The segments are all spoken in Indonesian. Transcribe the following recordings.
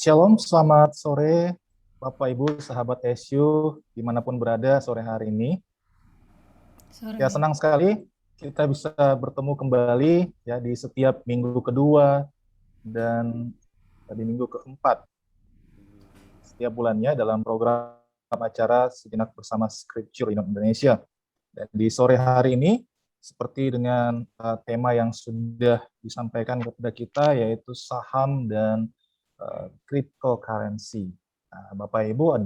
Shalom, selamat sore Bapak Ibu, sahabat SU, dimanapun berada sore hari ini. Sore. Ya, senang sekali kita bisa bertemu kembali ya di setiap minggu kedua dan di minggu keempat setiap bulannya dalam program acara Sejenak Bersama Scripture Indonesia. Dan di sore hari ini, seperti dengan tema yang sudah disampaikan kepada kita, yaitu saham dan cryptocurrency. Nah, Bapak Ibu,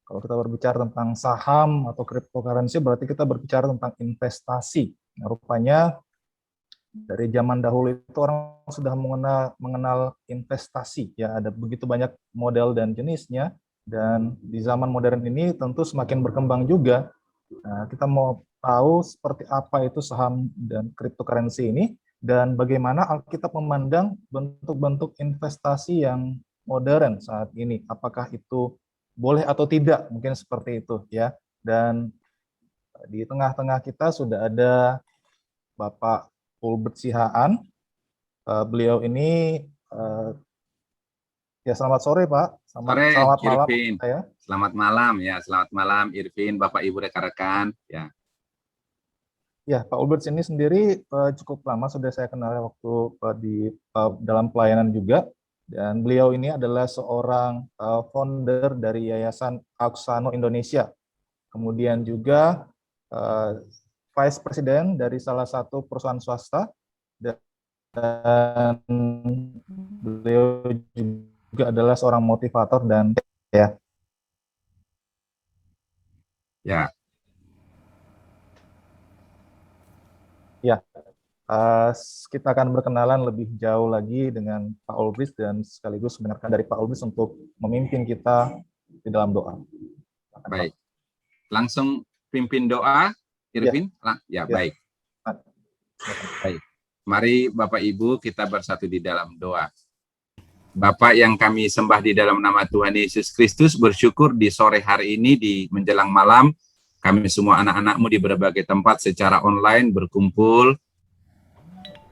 kalau kita berbicara tentang saham atau cryptocurrency, berarti kita berbicara tentang investasi. Nah, rupanya dari zaman dahulu itu orang sudah mengenal investasi. Ya, ada begitu banyak model dan jenisnya. Dan di zaman modern ini tentu semakin berkembang juga. Nah, kita mau tahu seperti apa itu saham dan cryptocurrency ini, dan bagaimana Alkitab memandang bentuk-bentuk investasi yang modern saat ini. Apakah itu boleh atau tidak, mungkin seperti itu ya. Dan di tengah-tengah kita sudah ada Bapak Ulbert Sihaan. Beliau ini, ya selamat sore Pak. Selamat malam Irvin. Selamat malam ya, selamat malam Irvin, Bapak Ibu rekan-rekan ya. Ya, Pak Ulbert ini sendiri cukup lama sudah saya kenal waktu dalam pelayanan juga, dan beliau ini adalah seorang founder dari Yayasan Auxano Indonesia, kemudian juga Vice President dari salah satu perusahaan swasta, dan beliau juga adalah seorang motivator dan ya. Ya, kita akan berkenalan lebih jauh lagi dengan Pak Ulbris dan sekaligus mendengarkan dari Pak Ulbris untuk memimpin kita di dalam doa. Baik, langsung pimpin doa, Irvin. Ya. Baik. Baik, mari Bapak Ibu kita bersatu di dalam doa. Bapak yang kami sembah di dalam nama Tuhan Yesus Kristus, bersyukur di sore hari ini di menjelang malam, kami semua anak-anak-Mu di berbagai tempat secara online berkumpul.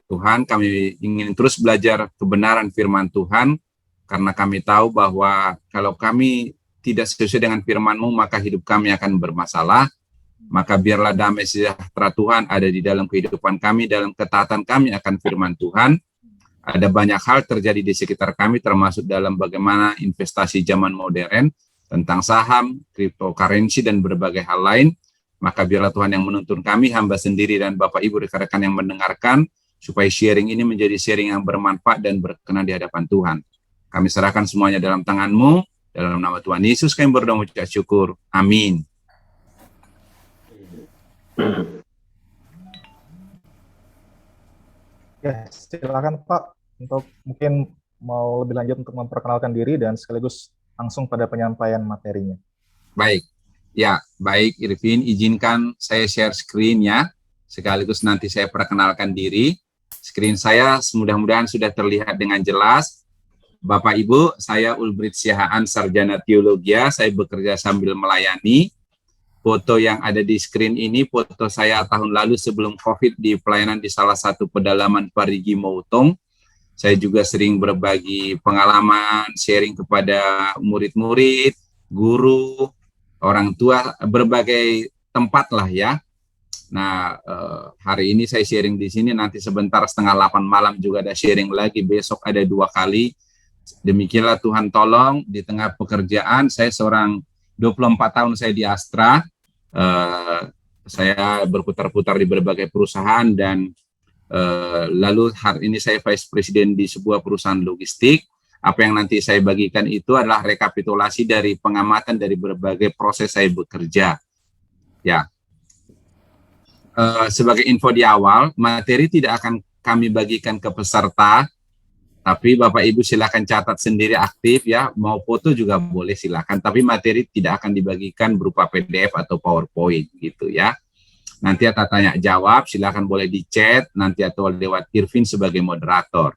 Tuhan, kami ingin terus belajar kebenaran firman Tuhan, karena kami tahu bahwa kalau kami tidak sesuai dengan firman-Mu, maka hidup kami akan bermasalah. Maka biarlah damai sejahtera Tuhan ada di dalam kehidupan kami, dalam ketaatan kami akan firman Tuhan. Ada banyak hal terjadi di sekitar kami, termasuk dalam bagaimana investasi zaman modern, tentang saham, cryptocurrency, dan berbagai hal lain. Maka biarlah Tuhan yang menuntun kami, hamba sendiri dan Bapak Ibu rekan-rekan yang mendengarkan, supaya sharing ini menjadi sharing yang bermanfaat dan berkenan di hadapan Tuhan. Kami serahkan semuanya dalam tangan-Mu, dalam nama Tuhan Yesus kami berdoa mengucap syukur. Amin. Ya, silakan Pak, untuk mungkin mau lebih lanjut untuk memperkenalkan diri dan sekaligus langsung pada penyampaian materinya. Baik, ya, baik Irvin, izinkan saya share screen ya, sekaligus nanti saya perkenalkan diri. Screen saya mudah-mudahan sudah terlihat dengan jelas. Bapak Ibu, saya Ulbert Sihaan, Sarjana Teologi, saya bekerja sambil melayani. Foto yang ada di screen ini, foto saya tahun lalu sebelum COVID di pelayanan di salah satu pedalaman Parigi Motong. Saya juga sering berbagi pengalaman, sharing kepada murid-murid, guru, orang tua, berbagai tempat lah ya. Nah, hari ini saya sharing di sini, nanti sebentar 7:30 malam juga ada sharing lagi, besok ada 2 kali. Demikianlah Tuhan tolong, di tengah pekerjaan, saya seorang 24 tahun saya di Astra, saya berputar-putar di berbagai perusahaan dan lalu hari ini saya Vice President di sebuah perusahaan logistik. Apa yang nanti saya bagikan itu adalah rekapitulasi dari pengamatan dari berbagai proses saya bekerja. Ya, sebagai info di awal, materi tidak akan kami bagikan ke peserta, tapi Bapak Ibu silakan catat sendiri aktif ya, mau foto juga boleh silakan, tapi materi tidak akan dibagikan berupa PDF atau PowerPoint gitu ya. Nanti ada tanya jawab, silakan boleh di chat nanti atau lewat Irvin sebagai moderator.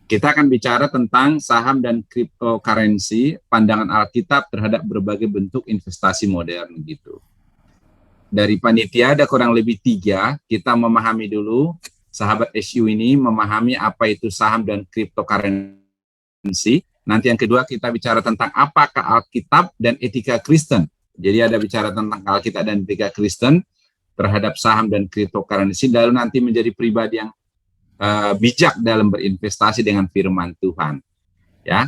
Kita akan bicara tentang saham dan cryptocurrency, pandangan Alkitab terhadap berbagai bentuk investasi modern gitu. Dari panitia ada kurang lebih 3, kita memahami dulu, sahabat SU ini memahami apa itu saham dan cryptocurrency, Nanti yang kedua kita bicara tentang apakah Alkitab dan etika Kristen. Jadi ada bicara tentang Alkitab dan etika Kristen terhadap saham dan cryptocurrency, lalu nanti menjadi pribadi yang bijak dalam berinvestasi dengan firman Tuhan. Ya.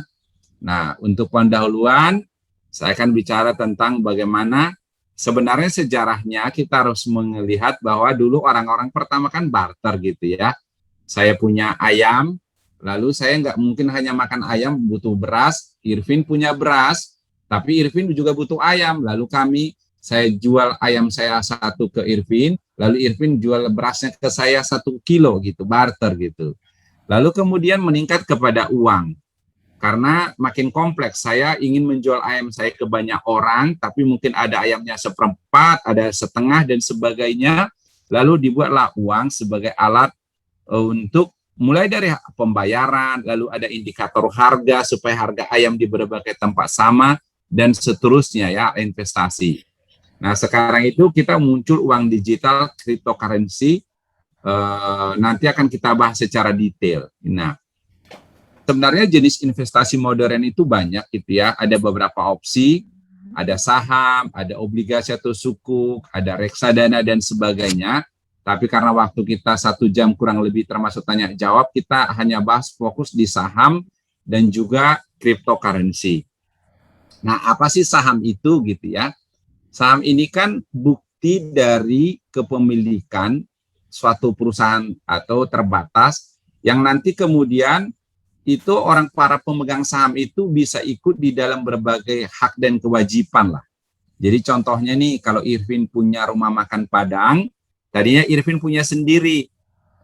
Nah, untuk pendahuluan saya akan bicara tentang bagaimana sebenarnya sejarahnya kita harus melihat bahwa dulu orang-orang pertama kan barter gitu ya. Saya punya ayam, lalu saya nggak mungkin hanya makan ayam, butuh beras. Irvin punya beras, tapi Irvin juga butuh ayam. Lalu saya jual ayam saya 1 ke Irvin, lalu Irvin jual berasnya ke saya 1 kilo gitu, barter gitu. Lalu kemudian meningkat kepada uang. Karena makin kompleks, saya ingin menjual ayam saya ke banyak orang, tapi mungkin ada ayamnya 1/4, ada setengah dan sebagainya. Lalu dibuatlah uang sebagai alat untuk mulai dari pembayaran, lalu ada indikator harga supaya harga ayam di berbagai tempat sama, dan seterusnya ya, investasi. Nah, sekarang itu kita muncul uang digital, cryptocurrency, nanti akan kita bahas secara detail. Nah, sebenarnya jenis investasi modern itu banyak gitu ya, ada beberapa opsi, ada saham, ada obligasi atau sukuk, ada reksadana dan sebagainya. Tapi karena waktu kita 1 jam kurang lebih termasuk tanya jawab, kita hanya bahas fokus di saham dan juga cryptocurrency. Nah, apa sih saham itu gitu ya? Saham ini kan bukti dari kepemilikan suatu perusahaan atau terbatas yang nanti kemudian itu para pemegang saham itu bisa ikut di dalam berbagai hak dan kewajiban lah. Jadi contohnya nih, kalau Irvin punya rumah makan Padang, tadinya Irvin punya sendiri,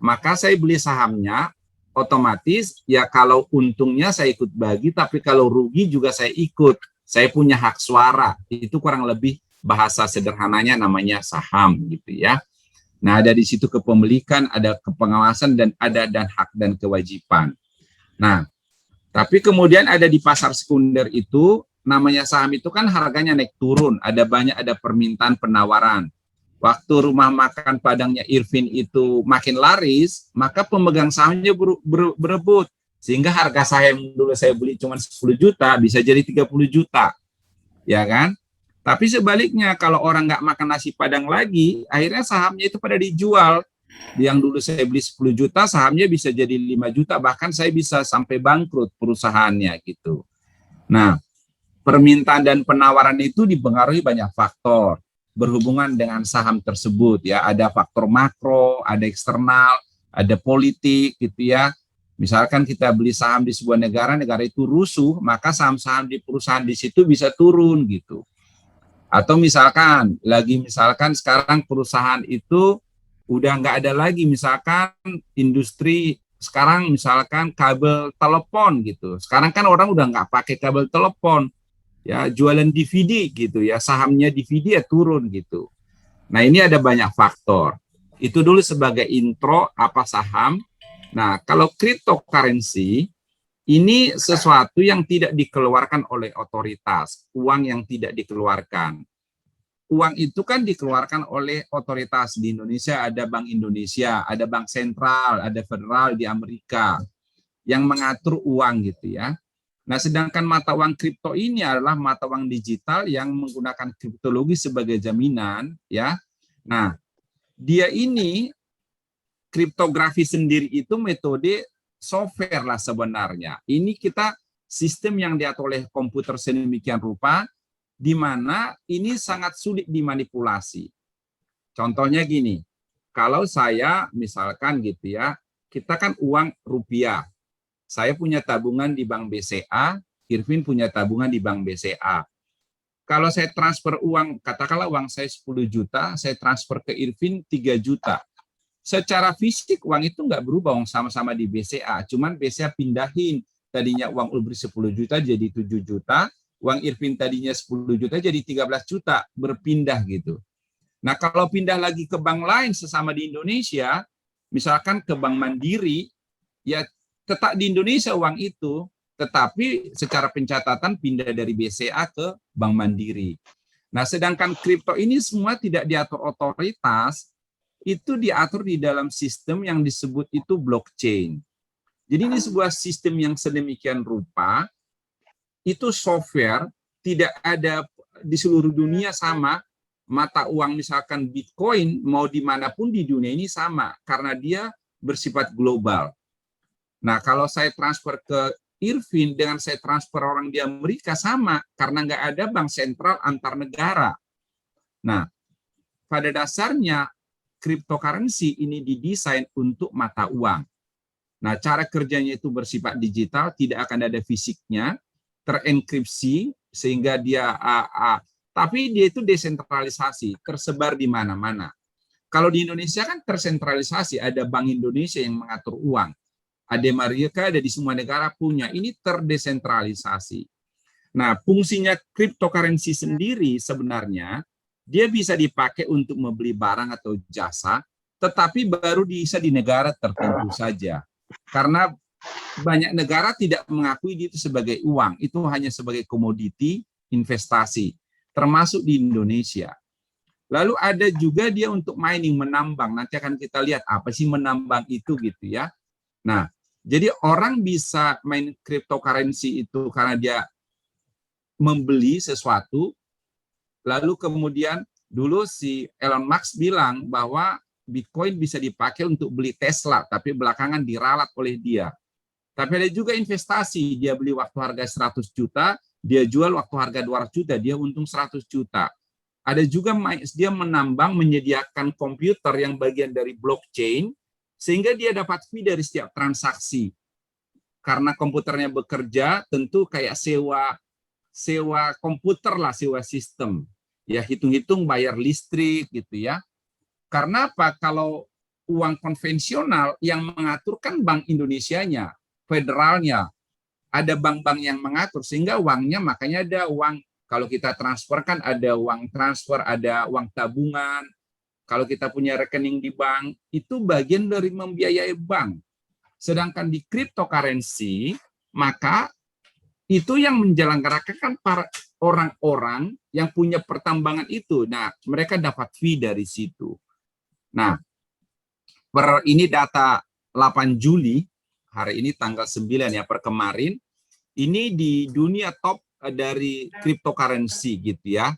maka saya beli sahamnya, otomatis ya kalau untungnya saya ikut bagi, tapi kalau rugi juga saya ikut. Saya punya hak suara, itu kurang lebih bahasa sederhananya namanya saham gitu ya. Nah, ada di situ kepemilikan, ada kepengawasan, dan ada hak dan kewajiban. Nah, tapi kemudian ada di pasar sekunder itu, namanya saham itu kan harganya naik turun, ada permintaan penawaran. Waktu rumah makan Padangnya Irvin itu makin laris, maka pemegang sahamnya berebut. Sehingga harga saham dulu saya beli cuma 10 juta, bisa jadi 30 juta. Ya kan? Tapi sebaliknya, kalau orang nggak makan nasi Padang lagi, akhirnya sahamnya itu pada dijual. Yang dulu saya beli 10 juta, sahamnya bisa jadi 5 juta, bahkan saya bisa sampai bangkrut perusahaannya gitu. Nah, permintaan dan penawaran itu dipengaruhi banyak faktor berhubungan dengan saham tersebut ya. Ada faktor makro, ada eksternal, ada politik gitu ya. Misalkan kita beli saham di sebuah negara itu rusuh, maka saham-saham di perusahaan di situ bisa turun gitu. Atau misalkan sekarang perusahaan itu udah nggak ada lagi, misalkan industri sekarang misalkan kabel telepon gitu. Sekarang kan orang udah nggak pakai kabel telepon, ya jualan DVD gitu ya, sahamnya DVD ya turun gitu. Nah, ini ada banyak faktor. Itu dulu sebagai intro apa saham. Nah, kalau cryptocurrency ini sesuatu yang tidak dikeluarkan oleh otoritas, uang yang tidak dikeluarkan. Uang itu kan dikeluarkan oleh otoritas. Di Indonesia ada Bank Indonesia, ada Bank Sentral, ada Federal di Amerika yang mengatur uang gitu ya. Nah, sedangkan mata uang kripto ini adalah mata uang digital yang menggunakan kriptologi sebagai jaminan ya. Nah, dia ini kriptografi sendiri itu metode software lah sebenarnya. Ini kita sistem yang diatur oleh komputer sedemikian rupa di mana ini sangat sulit dimanipulasi. Contohnya gini, kalau saya misalkan gitu ya, kita kan uang rupiah. Saya punya tabungan di Bank BCA, Irvin punya tabungan di Bank BCA. Kalau saya transfer uang, katakanlah uang saya 10 juta, saya transfer ke Irvin 3 juta. Secara fisik uang itu nggak berubah, sama-sama di BCA, cuman BCA pindahin, tadinya uang Ulbri 10 juta jadi 7 juta, uang Irvin tadinya 10 juta jadi 13 juta, berpindah gitu. Nah, kalau pindah lagi ke bank lain sesama di Indonesia, misalkan ke Bank Mandiri, ya tetap di Indonesia uang itu, tetapi secara pencatatan pindah dari BCA ke Bank Mandiri. Nah, sedangkan kripto ini semua tidak diatur otoritas, itu diatur di dalam sistem yang disebut itu blockchain. Jadi ini sebuah sistem yang sedemikian rupa, itu software, tidak ada di seluruh dunia sama. Mata uang misalkan Bitcoin mau dimanapun di dunia ini sama karena dia bersifat global. Nah, kalau saya transfer ke Irvin dengan saya transfer orang di Amerika sama karena nggak ada bank sentral antar negara. Nah, pada dasarnya cryptocurrency ini didesain untuk mata uang. Nah, cara kerjanya itu bersifat digital, tidak akan ada fisiknya, terenkripsi sehingga dia tapi dia itu desentralisasi, tersebar di mana-mana. Kalau di Indonesia kan tersentralisasi, ada Bank Indonesia yang mengatur uang. Ada mereka ada di semua negara punya, ini terdesentralisasi. Nah, fungsinya cryptocurrency sendiri sebenarnya dia bisa dipakai untuk membeli barang atau jasa, tetapi baru bisa di negara tertentu saja. Karena banyak negara tidak mengakui itu sebagai uang, itu hanya sebagai komoditi investasi, termasuk di Indonesia. Lalu ada juga dia untuk mining, menambang. Nanti akan kita lihat apa sih menambang itu gitu ya. Nah, jadi orang bisa main cryptocurrency itu karena dia membeli sesuatu, lalu kemudian dulu si Elon Musk bilang bahwa Bitcoin bisa dipakai untuk beli Tesla, tapi belakangan diralat oleh dia. Tapi ada juga investasi, dia beli waktu harga 100 juta, dia jual waktu harga 200 juta, dia untung 100 juta. Ada juga dia menambang, menyediakan komputer yang bagian dari blockchain, sehingga dia dapat fee dari setiap transaksi. Karena komputernya bekerja, tentu kayak sewa komputer lah, sewa sistem. Ya, hitung-hitung bayar listrik gitu ya. Karena apa? Kalau uang konvensional yang mengatur kan Bank Indonesianya, federalnya, ada bank-bank yang mengatur sehingga uangnya makanya ada uang. Kalau kita transfer kan ada uang transfer, ada uang tabungan. Kalau kita punya rekening di bank, itu bagian dari membiayai bank. Sedangkan di cryptocurrency, maka itu yang menyelenggarakan para orang-orang yang punya pertambangan itu. Nah, mereka dapat fee dari situ. Nah, ini data 8 Juli, hari ini tanggal 9 ya, per kemarin, ini di dunia top dari cryptocurrency gitu ya,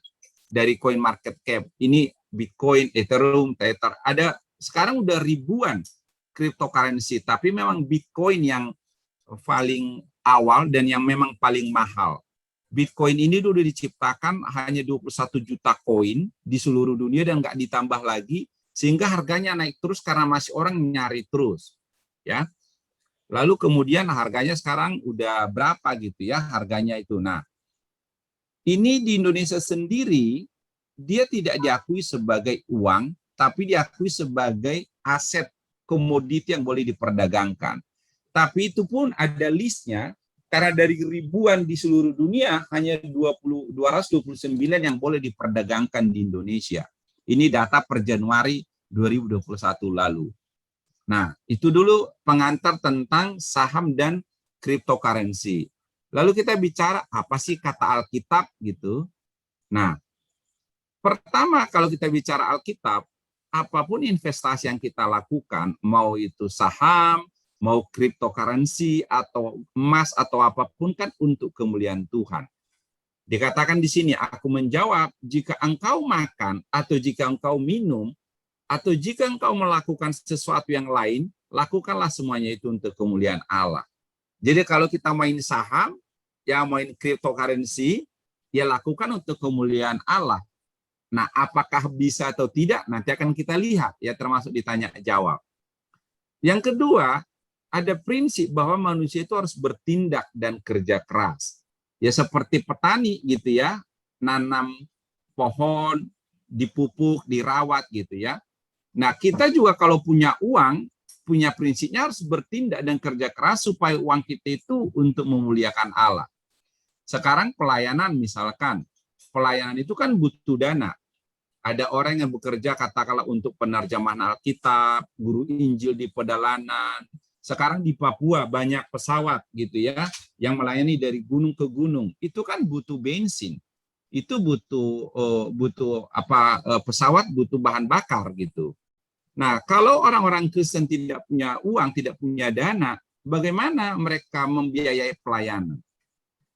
dari coin market cap. Ini Bitcoin, Ethereum, Tether, ada sekarang udah ribuan cryptocurrency, tapi memang Bitcoin yang paling awal dan yang memang paling mahal. Bitcoin ini dulu diciptakan hanya 21 juta koin di seluruh dunia dan nggak ditambah lagi, sehingga harganya naik terus karena masih orang nyari terus. Ya. Lalu kemudian harganya sekarang udah berapa gitu ya harganya itu. Nah, ini di Indonesia sendiri, dia tidak diakui sebagai uang, tapi diakui sebagai aset komoditi yang boleh diperdagangkan. Tapi itu pun ada listnya, karena dari ribuan di seluruh dunia, hanya 229 yang boleh diperdagangkan di Indonesia. Ini data per Januari 2021 lalu. Nah, itu dulu pengantar tentang saham dan cryptocurrency. Lalu kita bicara apa sih kata Alkitab gitu. Nah, pertama kalau kita bicara Alkitab, apapun investasi yang kita lakukan, mau itu saham, mau cryptocurrency atau emas atau apapun kan untuk kemuliaan Tuhan. Dikatakan di sini, aku menjawab, jika engkau makan atau jika engkau minum atau jika engkau melakukan sesuatu yang lain, lakukanlah semuanya itu untuk kemuliaan Allah. Jadi kalau kita main saham, ya main cryptocurrency, ya lakukan untuk kemuliaan Allah. Nah, apakah bisa atau tidak, nanti akan kita lihat, ya termasuk ditanya jawab. Yang kedua, ada prinsip bahwa manusia itu harus bertindak dan kerja keras. Ya seperti petani gitu ya, nanam pohon, dipupuk, dirawat gitu ya. Nah, kita juga kalau punya uang, punya prinsipnya harus bertindak dan kerja keras supaya uang kita itu untuk memuliakan Allah. Sekarang pelayanan misalkan, pelayanan itu kan butuh dana. Ada orang yang bekerja katakanlah untuk penerjemahan Alkitab, guru Injil di pedalaman. Sekarang di Papua banyak pesawat gitu ya, yang melayani dari gunung ke gunung. Itu kan butuh bensin. Itu butuh pesawat butuh bahan bakar gitu. Nah, kalau orang-orang Kristen tidak punya uang, tidak punya dana, bagaimana mereka membiayai pelayanan?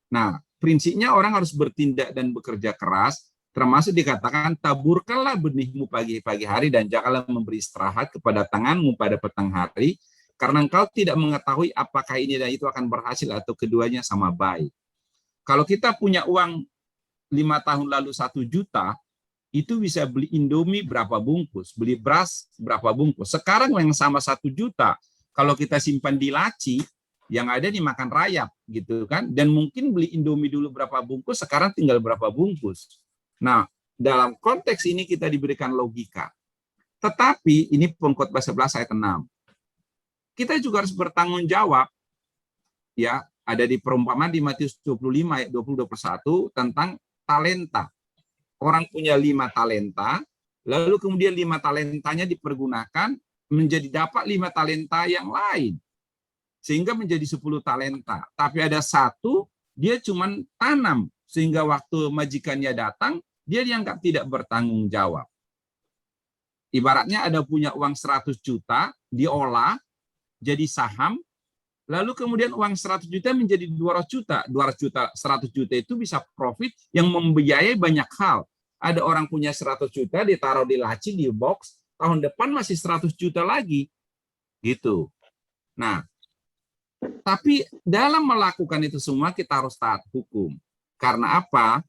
Nah, prinsipnya orang harus bertindak dan bekerja keras, termasuk dikatakan taburkanlah benihmu pagi-pagi hari dan janganlah memberi istirahat kepada tanganmu pada petang hari, karena engkau tidak mengetahui apakah ini dan itu akan berhasil atau keduanya sama baik. Kalau kita punya uang 5 tahun lalu 1 juta, itu bisa beli Indomie berapa bungkus, beli beras berapa bungkus. Sekarang yang sama 1 juta, kalau kita simpan di laci, yang ada dimakan rayap gitu kan. Dan mungkin beli Indomie dulu berapa bungkus, sekarang tinggal berapa bungkus. Nah, dalam konteks ini kita diberikan logika. Tetapi ini Pengkhotbah 11 ayat 6. Kita juga harus bertanggung jawab, ya, ada di perumpamaan di Matius 25 ayat 20-21 tentang talenta. Orang punya 5 talenta, lalu kemudian 5 talentanya dipergunakan menjadi dapat 5 talenta yang lain. Sehingga menjadi 10 talenta. Tapi ada 1, dia cuma tanam. Sehingga waktu majikannya datang, dia dianggap tidak bertanggung jawab. Ibaratnya ada punya uang 100 juta, diolah, jadi saham, lalu kemudian uang 100 juta menjadi 200 juta. 200 juta, 100 juta itu bisa profit yang membiayai banyak hal. Ada orang punya 100 juta, ditaruh di laci, di box, tahun depan masih 100 juta lagi. Gitu. Nah, tapi dalam melakukan itu semua kita harus taat hukum. Karena apa?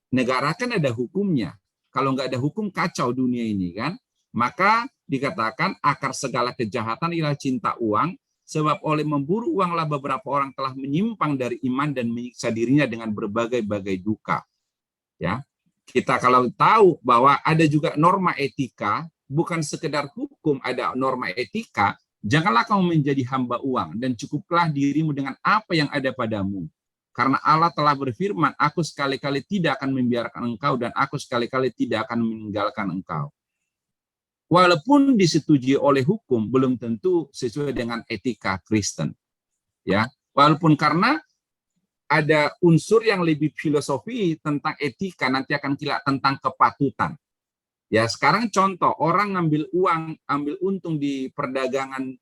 Negara kan ada hukumnya. Kalau nggak ada hukum, kacau dunia ini kan. Maka dikatakan akar segala kejahatan ialah cinta uang, sebab oleh memburu uanglah beberapa orang telah menyimpang dari iman dan menyiksa dirinya dengan berbagai-bagai duka. Ya, kita kalau tahu bahwa ada juga norma etika, bukan sekedar hukum, ada norma etika, janganlah kamu menjadi hamba uang dan cukuplah dirimu dengan apa yang ada padamu. Karena Allah telah berfirman, aku sekali-kali tidak akan membiarkan engkau dan aku sekali-kali tidak akan meninggalkan engkau. Walaupun disetujui oleh hukum, belum tentu sesuai dengan etika Kristen. Ya, walaupun karena ada unsur yang lebih filosofi tentang etika, nanti akan kita tentang kepatutan. Ya, sekarang contoh, orang ngambil uang, ambil untung di perdagangan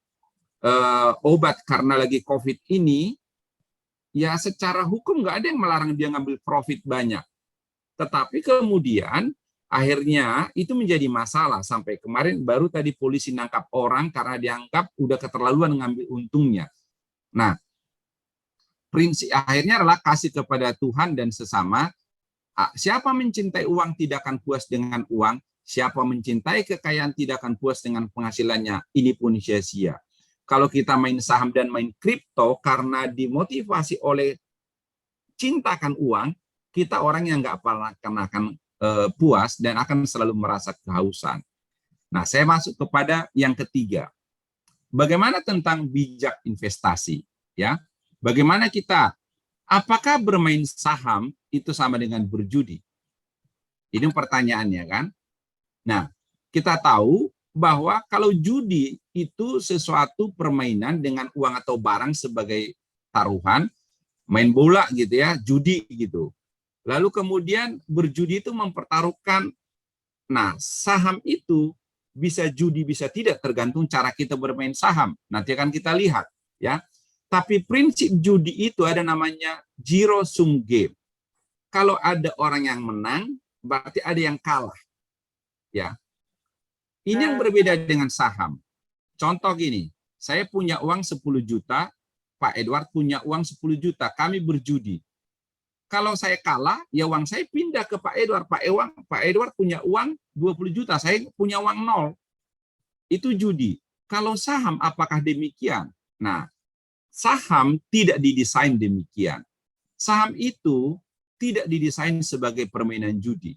obat karena lagi COVID ini, ya secara hukum nggak ada yang melarang dia ngambil profit banyak. Tetapi kemudian akhirnya itu menjadi masalah sampai kemarin baru tadi polisi nangkap orang karena dianggap udah keterlaluan ngambil untungnya. Nah, prinsip akhirnya adalah kasih kepada Tuhan dan sesama. Siapa mencintai uang tidak akan puas dengan uang, siapa mencintai kekayaan tidak akan puas dengan penghasilannya, ini pun sia-sia. Kalau kita main saham dan main kripto karena dimotivasi oleh cintakan uang, kita orang yang nggak pernah akan puas dan akan selalu merasa kehausan. Nah, saya masuk kepada yang ketiga. Bagaimana tentang bijak investasi? Ya, bagaimana kita? Apakah bermain saham itu sama dengan berjudi? Ini pertanyaannya kan? Nah, kita tahu bahwa kalau judi itu sesuatu permainan dengan uang atau barang sebagai taruhan, main bola gitu ya, judi gitu. Lalu kemudian berjudi itu mempertaruhkan, nah saham itu bisa judi bisa tidak tergantung cara kita bermain saham. Nanti akan kita lihat ya. Tapi prinsip judi itu ada namanya zero sum game. Kalau ada orang yang menang, berarti ada yang kalah. Ya. Ini yang berbeda dengan saham. Contoh gini, saya punya uang 10 juta, Pak Edward punya uang 10 juta, kami berjudi. Kalau saya kalah, ya uang saya pindah ke Pak Edward. Pak Edward punya uang 20 juta, saya punya uang 0. Itu judi. Kalau saham, apakah demikian? Nah, saham tidak didesain demikian. Saham itu tidak didesain sebagai permainan judi.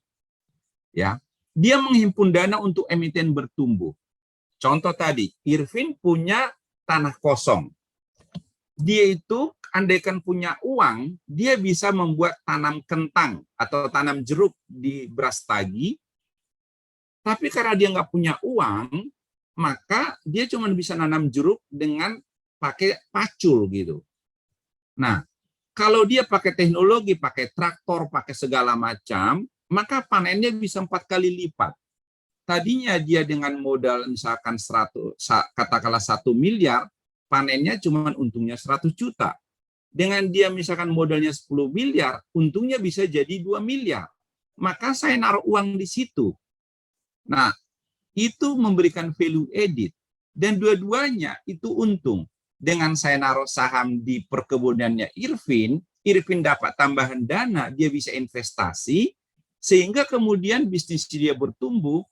Ya, dia menghimpun dana untuk emiten bertumbuh. Contoh tadi, Irvin punya tanah kosong. Dia itu andaikan punya uang, dia bisa membuat tanam kentang atau tanam jeruk di Brastagi. Tapi karena dia nggak punya uang, maka dia cuma bisa nanam jeruk dengan pakai pacul gitu. Nah, kalau dia pakai teknologi, pakai traktor, pakai segala macam, maka panennya bisa 4 kali lipat. Tadinya dia dengan modal misalkan 100, katakanlah 1 miliar, panennya cuma untungnya 100 juta. Dengan dia misalkan modalnya 10 miliar, untungnya bisa jadi 2 miliar. Maka saya naruh uang di situ. Nah, itu memberikan value added. Dan dua-duanya itu untung. Dengan saya naruh saham di perkebunannya Irvin dapat tambahan dana, dia bisa investasi, sehingga kemudian bisnis dia bertumbuh.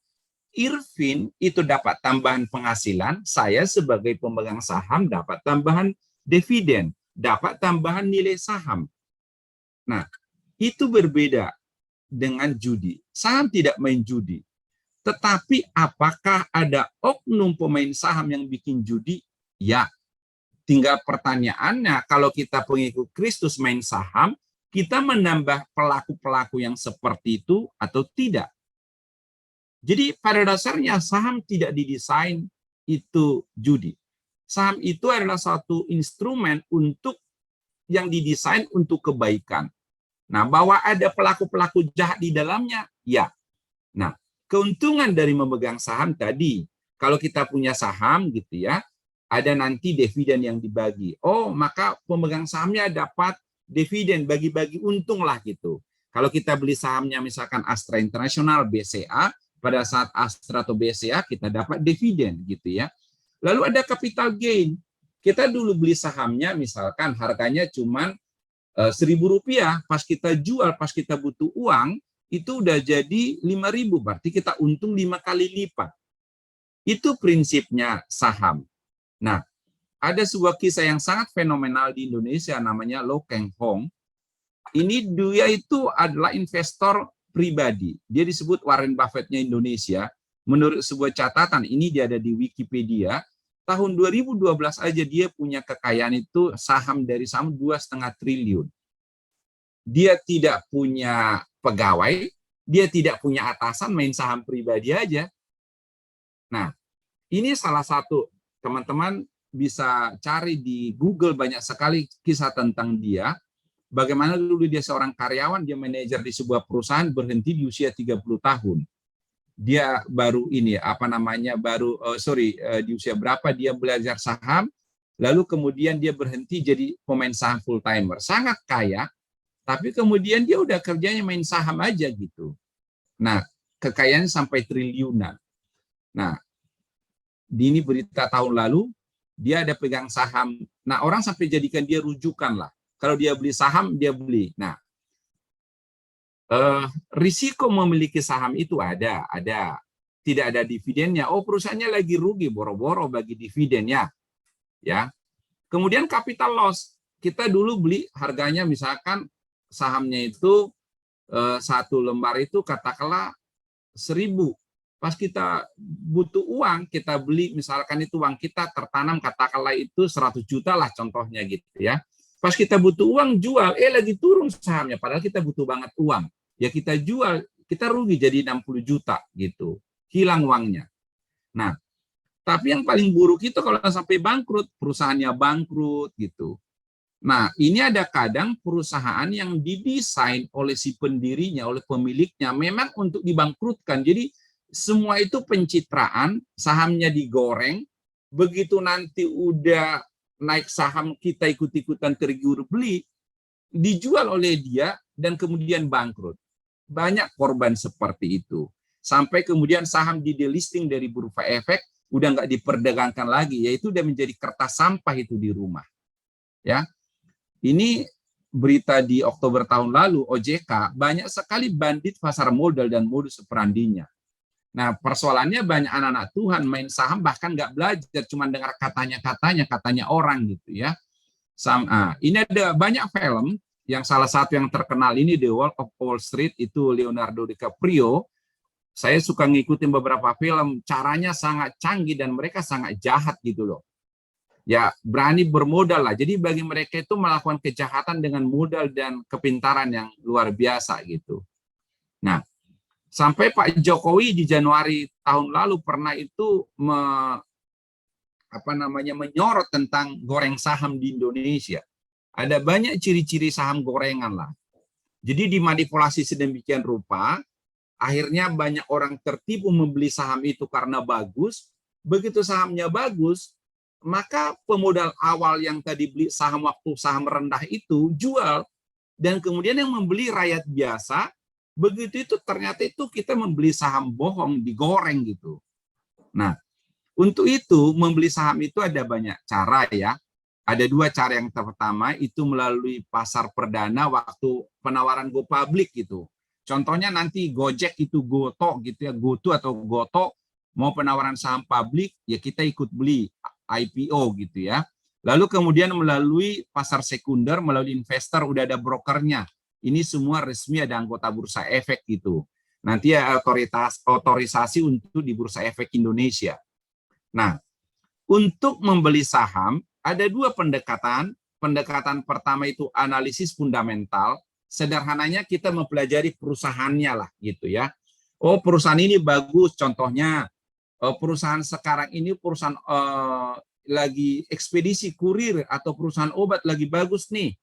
Irvin itu dapat tambahan penghasilan, saya sebagai pemegang saham dapat tambahan dividen, dapat tambahan nilai saham. Nah, itu berbeda dengan judi. Saham tidak main judi. Tetapi apakah ada oknum pemain saham yang bikin judi? Ya. Tinggal pertanyaannya, kalau kita pengikut Kristus main saham, kita menambah pelaku-pelaku yang seperti itu atau tidak? Jadi pada dasarnya saham tidak didesain itu judi. Saham itu adalah satu instrumen untuk yang didesain untuk kebaikan. Nah, bahwa ada pelaku-pelaku jahat di dalamnya, ya. Nah, keuntungan dari memegang saham tadi, kalau kita punya saham gitu ya, ada nanti dividen yang dibagi. Oh, maka pemegang sahamnya dapat dividen, bagi-bagi untung lah gitu. Kalau kita beli sahamnya misalkan Astra International, BCA, pada saat Astra atau BCA kita dapat dividen gitu ya. Lalu ada capital gain. Kita dulu beli sahamnya misalkan harganya cuma Rp1.000, pas kita jual, pas kita butuh uang, itu udah jadi 5.000, berarti kita untung 5 kali lipat. Itu prinsipnya saham. Nah, ada sebuah kisah yang sangat fenomenal di Indonesia namanya Lo Keng Hong. Ini dia itu adalah investor pribadi. Dia disebut Warren Buffett-nya Indonesia. Menurut sebuah catatan, ini dia ada di Wikipedia, tahun 2012 aja dia punya kekayaan itu saham dari saham 2,5 triliun. Dia tidak punya pegawai, dia tidak punya atasan, main saham pribadi aja. Nah, ini salah satu, teman-teman bisa cari di Google banyak sekali kisah tentang dia. Bagaimana dulu dia seorang karyawan, dia manajer di sebuah perusahaan, berhenti di usia 30 tahun. Dia baru ini di usia berapa dia belajar saham, lalu kemudian dia berhenti jadi pemain saham full timer, sangat kaya, tapi kemudian dia udah kerjanya main saham aja gitu. Nah, kekayaannya sampai triliunan. Nah, di ini berita tahun lalu dia ada pegang saham. Nah, orang sampai jadikan dia rujukan lah. Kalau dia beli saham, dia beli. Nah, risiko memiliki saham itu ada. Tidak ada dividennya. Oh, perusahaannya lagi rugi, boro-boro bagi dividennya. Ya. Kemudian capital loss. Kita dulu beli harganya misalkan sahamnya itu satu lembar itu katakanlah 1.000. Pas kita butuh uang, kita beli misalkan itu uang kita tertanam katakanlah itu 100 juta lah contohnya gitu ya. Pas kita butuh uang jual, lagi turun sahamnya padahal kita butuh banget uang. Ya kita jual, kita rugi jadi 60 juta gitu. Hilang uangnya. Nah, tapi yang paling buruk itu kalau sampai bangkrut, perusahaannya bangkrut gitu. Nah, ini ada kadang perusahaan yang didesain oleh si pendirinya, oleh pemiliknya memang untuk dibangkrutkan. Jadi semua itu pencitraan, sahamnya digoreng, begitu nanti udah naik saham kita ikut-ikutan tergiur beli, dijual oleh dia dan kemudian bangkrut. Banyak korban seperti itu. Sampai kemudian saham di delisting dari Bursa Efek udah nggak diperdagangkan lagi, yaitu udah menjadi kertas sampah itu di rumah. Ya, ini berita di Oktober tahun lalu OJK banyak sekali bandit pasar modal dan modus operandinya. Nah, persoalannya banyak anak-anak Tuhan main saham bahkan nggak belajar, cuma dengar katanya orang gitu ya. Ini ada banyak film yang salah satu yang terkenal ini The Wolf of Wall Street itu Leonardo DiCaprio. Saya suka ngikutin beberapa film, caranya sangat canggih dan mereka sangat jahat gitu loh. Ya, berani bermodal lah. Jadi bagi mereka itu melakukan kejahatan dengan modal dan kepintaran yang luar biasa gitu. Nah, sampai Pak Jokowi di Januari tahun lalu pernah itu menyorot tentang goreng saham di Indonesia. Ada banyak ciri-ciri saham gorengan lah. Jadi dimanipulasi sedemikian rupa, akhirnya banyak orang tertipu membeli saham itu karena bagus. Begitu sahamnya bagus, maka pemodal awal yang tadi beli saham waktu saham rendah itu jual, dan kemudian yang membeli rakyat biasa. Begitu itu ternyata itu kita membeli saham bohong, digoreng gitu. Nah, untuk itu membeli saham itu ada banyak cara ya. Ada dua cara. Yang pertama itu melalui pasar perdana waktu penawaran go public gitu. Contohnya nanti Gojek itu Goto gitu ya, GoTo atau Goto mau penawaran saham publik ya kita ikut beli IPO gitu ya. Lalu kemudian melalui pasar sekunder, melalui investor udah ada brokernya. Ini semua resmi, ada anggota Bursa Efek gitu. Nanti ya otorisasi untuk di Bursa Efek Indonesia. Nah, untuk membeli saham ada dua pendekatan. Pendekatan pertama itu analisis fundamental. Sederhananya kita mempelajari perusahaannya lah gitu ya. Oh, perusahaan ini bagus, contohnya perusahaan sekarang ini perusahaan lagi ekspedisi kurir atau perusahaan obat lagi bagus nih.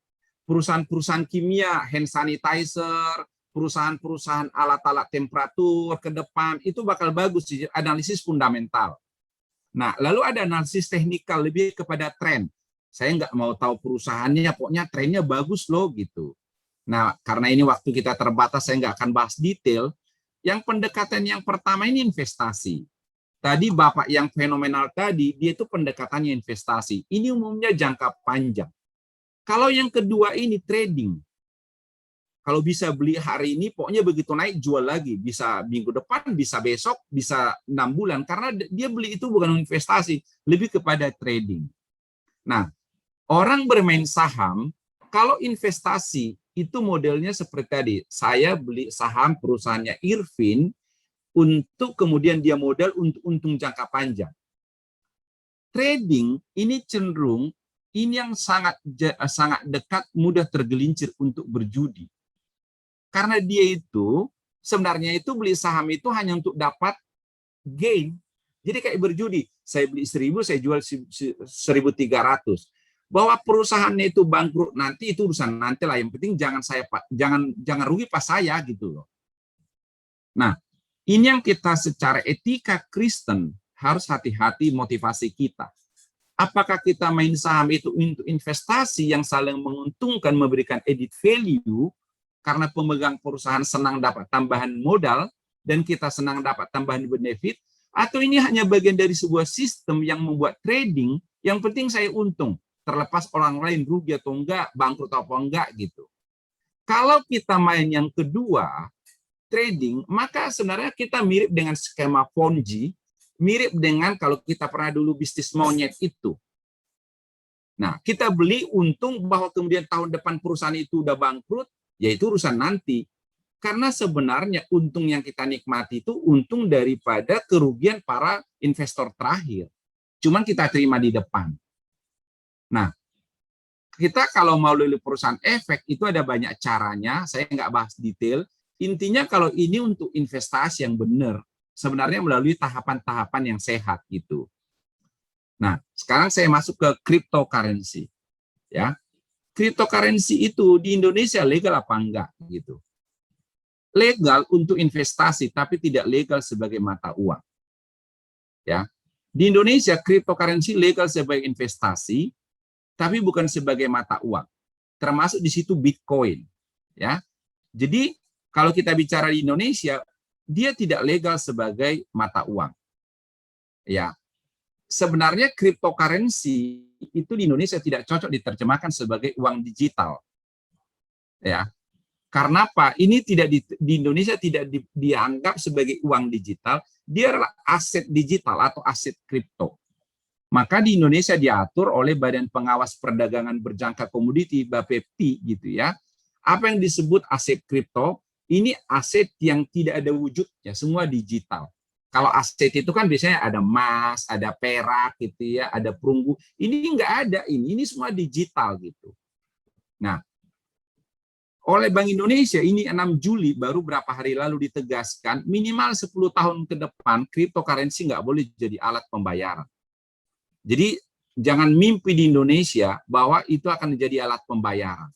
Perusahaan-perusahaan kimia, hand sanitizer, perusahaan-perusahaan alat-alat temperatur ke depan itu bakal bagus, analisis fundamental. Nah, lalu ada analisis teknikal lebih kepada tren. Saya nggak mau tahu perusahaannya, pokoknya trennya bagus loh gitu. Nah, karena ini waktu kita terbatas, saya nggak akan bahas detail. Yang pendekatan yang pertama ini investasi. Tadi Bapak yang fenomenal tadi, dia itu pendekatannya investasi. Ini umumnya jangka panjang. Kalau yang kedua ini trading. Kalau bisa beli hari ini, pokoknya begitu naik jual lagi. Bisa minggu depan, bisa besok, bisa 6 bulan. Karena dia beli itu bukan investasi, lebih kepada trading. Nah, orang bermain saham, kalau investasi itu modelnya seperti tadi. Saya beli saham perusahaannya Irvin, untuk kemudian dia modal untuk untung jangka panjang. Trading ini cenderung, ini yang sangat dekat, mudah tergelincir untuk berjudi. Karena dia itu, sebenarnya itu beli saham itu hanya untuk dapat gain. Jadi kayak berjudi. Saya beli 1.000, saya jual 1.300. Bahwa perusahaannya itu bangkrut nanti, itu urusan nanti lah. Yang penting jangan rugi pas saya gitu loh. Nah, ini yang kita secara etika Kristen harus hati-hati motivasi kita. Apakah kita main saham itu untuk investasi yang saling menguntungkan, memberikan added value, karena pemegang perusahaan senang dapat tambahan modal, dan kita senang dapat tambahan benefit, atau ini hanya bagian dari sebuah sistem yang membuat trading, yang penting saya untung, terlepas orang lain rugi atau enggak, bangkrut atau enggak gitu. Kalau kita main yang kedua, trading, maka sebenarnya kita mirip dengan skema Ponzi, mirip dengan kalau kita pernah dulu bisnis monyet itu. Nah, kita beli untung bahwa kemudian tahun depan perusahaan itu udah bangkrut, yaitu urusan nanti. Karena sebenarnya untung yang kita nikmati itu untung daripada kerugian para investor terakhir. Cuman kita terima di depan. Nah, kita kalau mau beli perusahaan efek itu ada banyak caranya, saya nggak bahas detail. Intinya kalau ini untuk investasi yang benar, sebenarnya melalui tahapan-tahapan yang sehat gitu. Nah, sekarang saya masuk ke cryptocurrency. Ya. Cryptocurrency itu di Indonesia legal apa enggak gitu. Legal untuk investasi tapi tidak legal sebagai mata uang. Ya. Di Indonesia cryptocurrency legal sebagai investasi tapi bukan sebagai mata uang. Termasuk di situ Bitcoin, ya. Jadi kalau kita bicara di Indonesia, dia tidak legal sebagai mata uang. Ya. Sebenarnya cryptocurrency itu di Indonesia tidak cocok diterjemahkan sebagai uang digital. Ya. Karena apa? Ini tidak di Indonesia tidak dianggap sebagai uang digital, dia adalah aset digital atau aset kripto. Maka di Indonesia diatur oleh Badan Pengawas Perdagangan Berjangka Komoditi (BAPEPTI) gitu ya. Apa yang disebut aset kripto? Ini aset yang tidak ada wujudnya, semua digital. Kalau aset itu kan biasanya ada emas, ada perak gitu ya, ada perunggu. Ini enggak ada ini semua digital gitu. Nah, oleh Bank Indonesia ini 6 Juli baru berapa hari lalu ditegaskan minimal 10 tahun ke depan cryptocurrency nggak boleh jadi alat pembayaran. Jadi jangan mimpi di Indonesia bahwa itu akan menjadi alat pembayaran.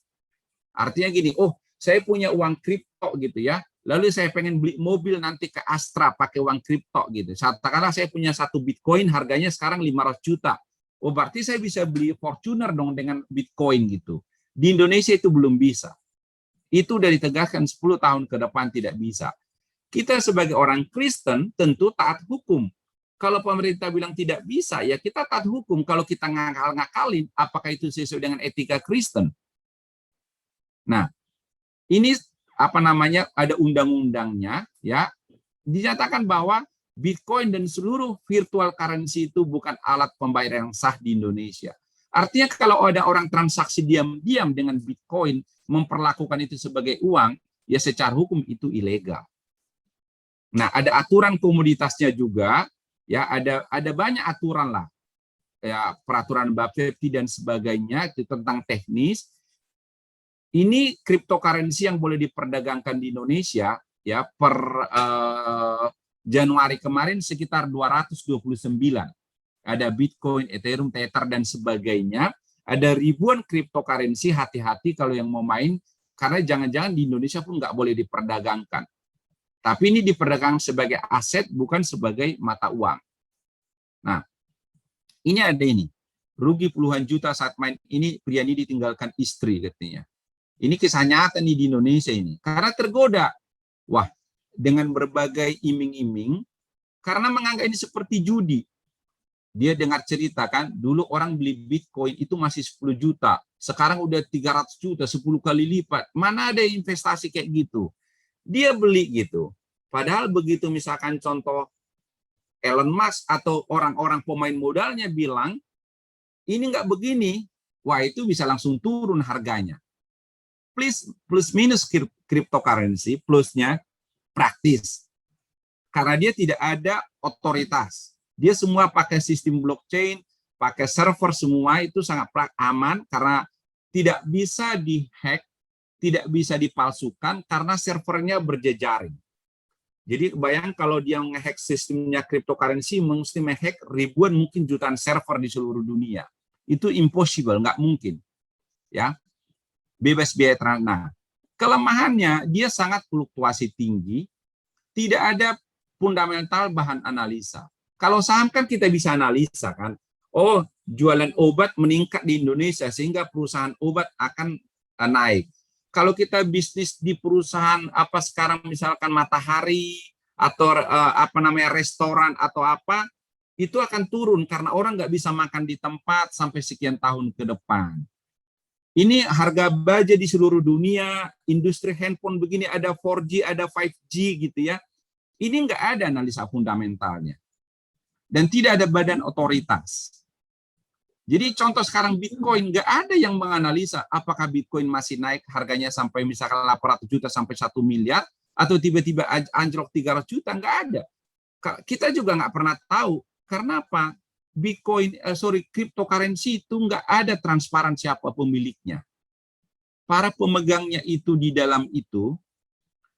Artinya gini, oh saya punya uang kripto gitu ya, lalu saya pengen beli mobil nanti ke Astra pakai uang kripto gitu. Katakanlah saya punya 1 Bitcoin harganya sekarang 500 juta. Oh, berarti saya bisa beli Fortuner dong dengan Bitcoin gitu. Di Indonesia itu belum bisa. Itu udah ditegaskan 10 tahun ke depan tidak bisa. Kita sebagai orang Kristen tentu taat hukum. Kalau pemerintah bilang tidak bisa, ya kita taat hukum. Kalau kita ngakal-ngakalin, apakah itu sesuai dengan etika Kristen? Nah, ini apa namanya, ada undang-undangnya, ya, dinyatakan bahwa Bitcoin dan seluruh virtual currency itu bukan alat pembayaran yang sah di Indonesia. Artinya kalau ada orang transaksi diam-diam dengan Bitcoin, memperlakukan itu sebagai uang, ya secara hukum itu ilegal. Nah, ada aturan komoditasnya juga, ya, ada banyak aturan lah, ya, peraturan Bapepti dan sebagainya itu tentang teknis. Ini cryptocurrency yang boleh diperdagangkan di Indonesia, ya, per Januari kemarin sekitar 229. Ada Bitcoin, Ethereum, Tether dan sebagainya. Ada ribuan cryptocurrency, hati-hati kalau yang mau main, karena jangan-jangan di Indonesia pun nggak boleh diperdagangkan. Tapi ini diperdagangkan sebagai aset, bukan sebagai mata uang. Nah, ini ada ini. Rugi puluhan juta saat main ini, pria ini ditinggalkan istri katanya. Ini kisah nyata nih di Indonesia ini. Karena tergoda. Wah, dengan berbagai iming-iming, karena menganggap ini seperti judi. Dia dengar cerita kan, dulu orang beli Bitcoin itu masih 10 juta. Sekarang udah 300 juta, 10 kali lipat. Mana ada investasi kayak gitu? Dia beli gitu. Padahal begitu misalkan contoh Elon Musk atau orang-orang pemain modalnya bilang, ini nggak begini, wah itu bisa langsung turun harganya. Plus minus cryptocurrency, plusnya praktis. Karena dia tidak ada otoritas. Dia semua pakai sistem blockchain, pakai server, semua itu sangat aman karena tidak bisa dihack, tidak bisa dipalsukan karena servernya berjejaring. Jadi bayang kalau dia ngehack sistemnya cryptocurrency, mesti ngehack ribuan mungkin jutaan server di seluruh dunia. Itu impossible, nggak mungkin. Ya, bebas biaya transaksi. Nah, kelemahannya dia sangat fluktuasi tinggi, tidak ada fundamental bahan analisa. Kalau saham kan kita bisa analisa kan, oh jualan obat meningkat di Indonesia sehingga perusahaan obat akan naik. Kalau kita bisnis di perusahaan apa sekarang misalkan Matahari atau apa namanya restoran atau apa, itu akan turun karena orang nggak bisa makan di tempat sampai sekian tahun ke depan. Ini harga baja di seluruh dunia, industri handphone begini ada 4G, ada 5G gitu ya. Ini nggak ada analisa fundamentalnya. Dan tidak ada badan otoritas. Jadi contoh sekarang Bitcoin, nggak ada yang menganalisa apakah Bitcoin masih naik harganya sampai misalkan 800 juta sampai 1 miliar, atau tiba-tiba anjlok 300 juta, nggak ada. Kita juga nggak pernah tahu. Karena apa? Cryptocurrency itu nggak ada transparan siapa pemiliknya. Para pemegangnya itu di dalam itu.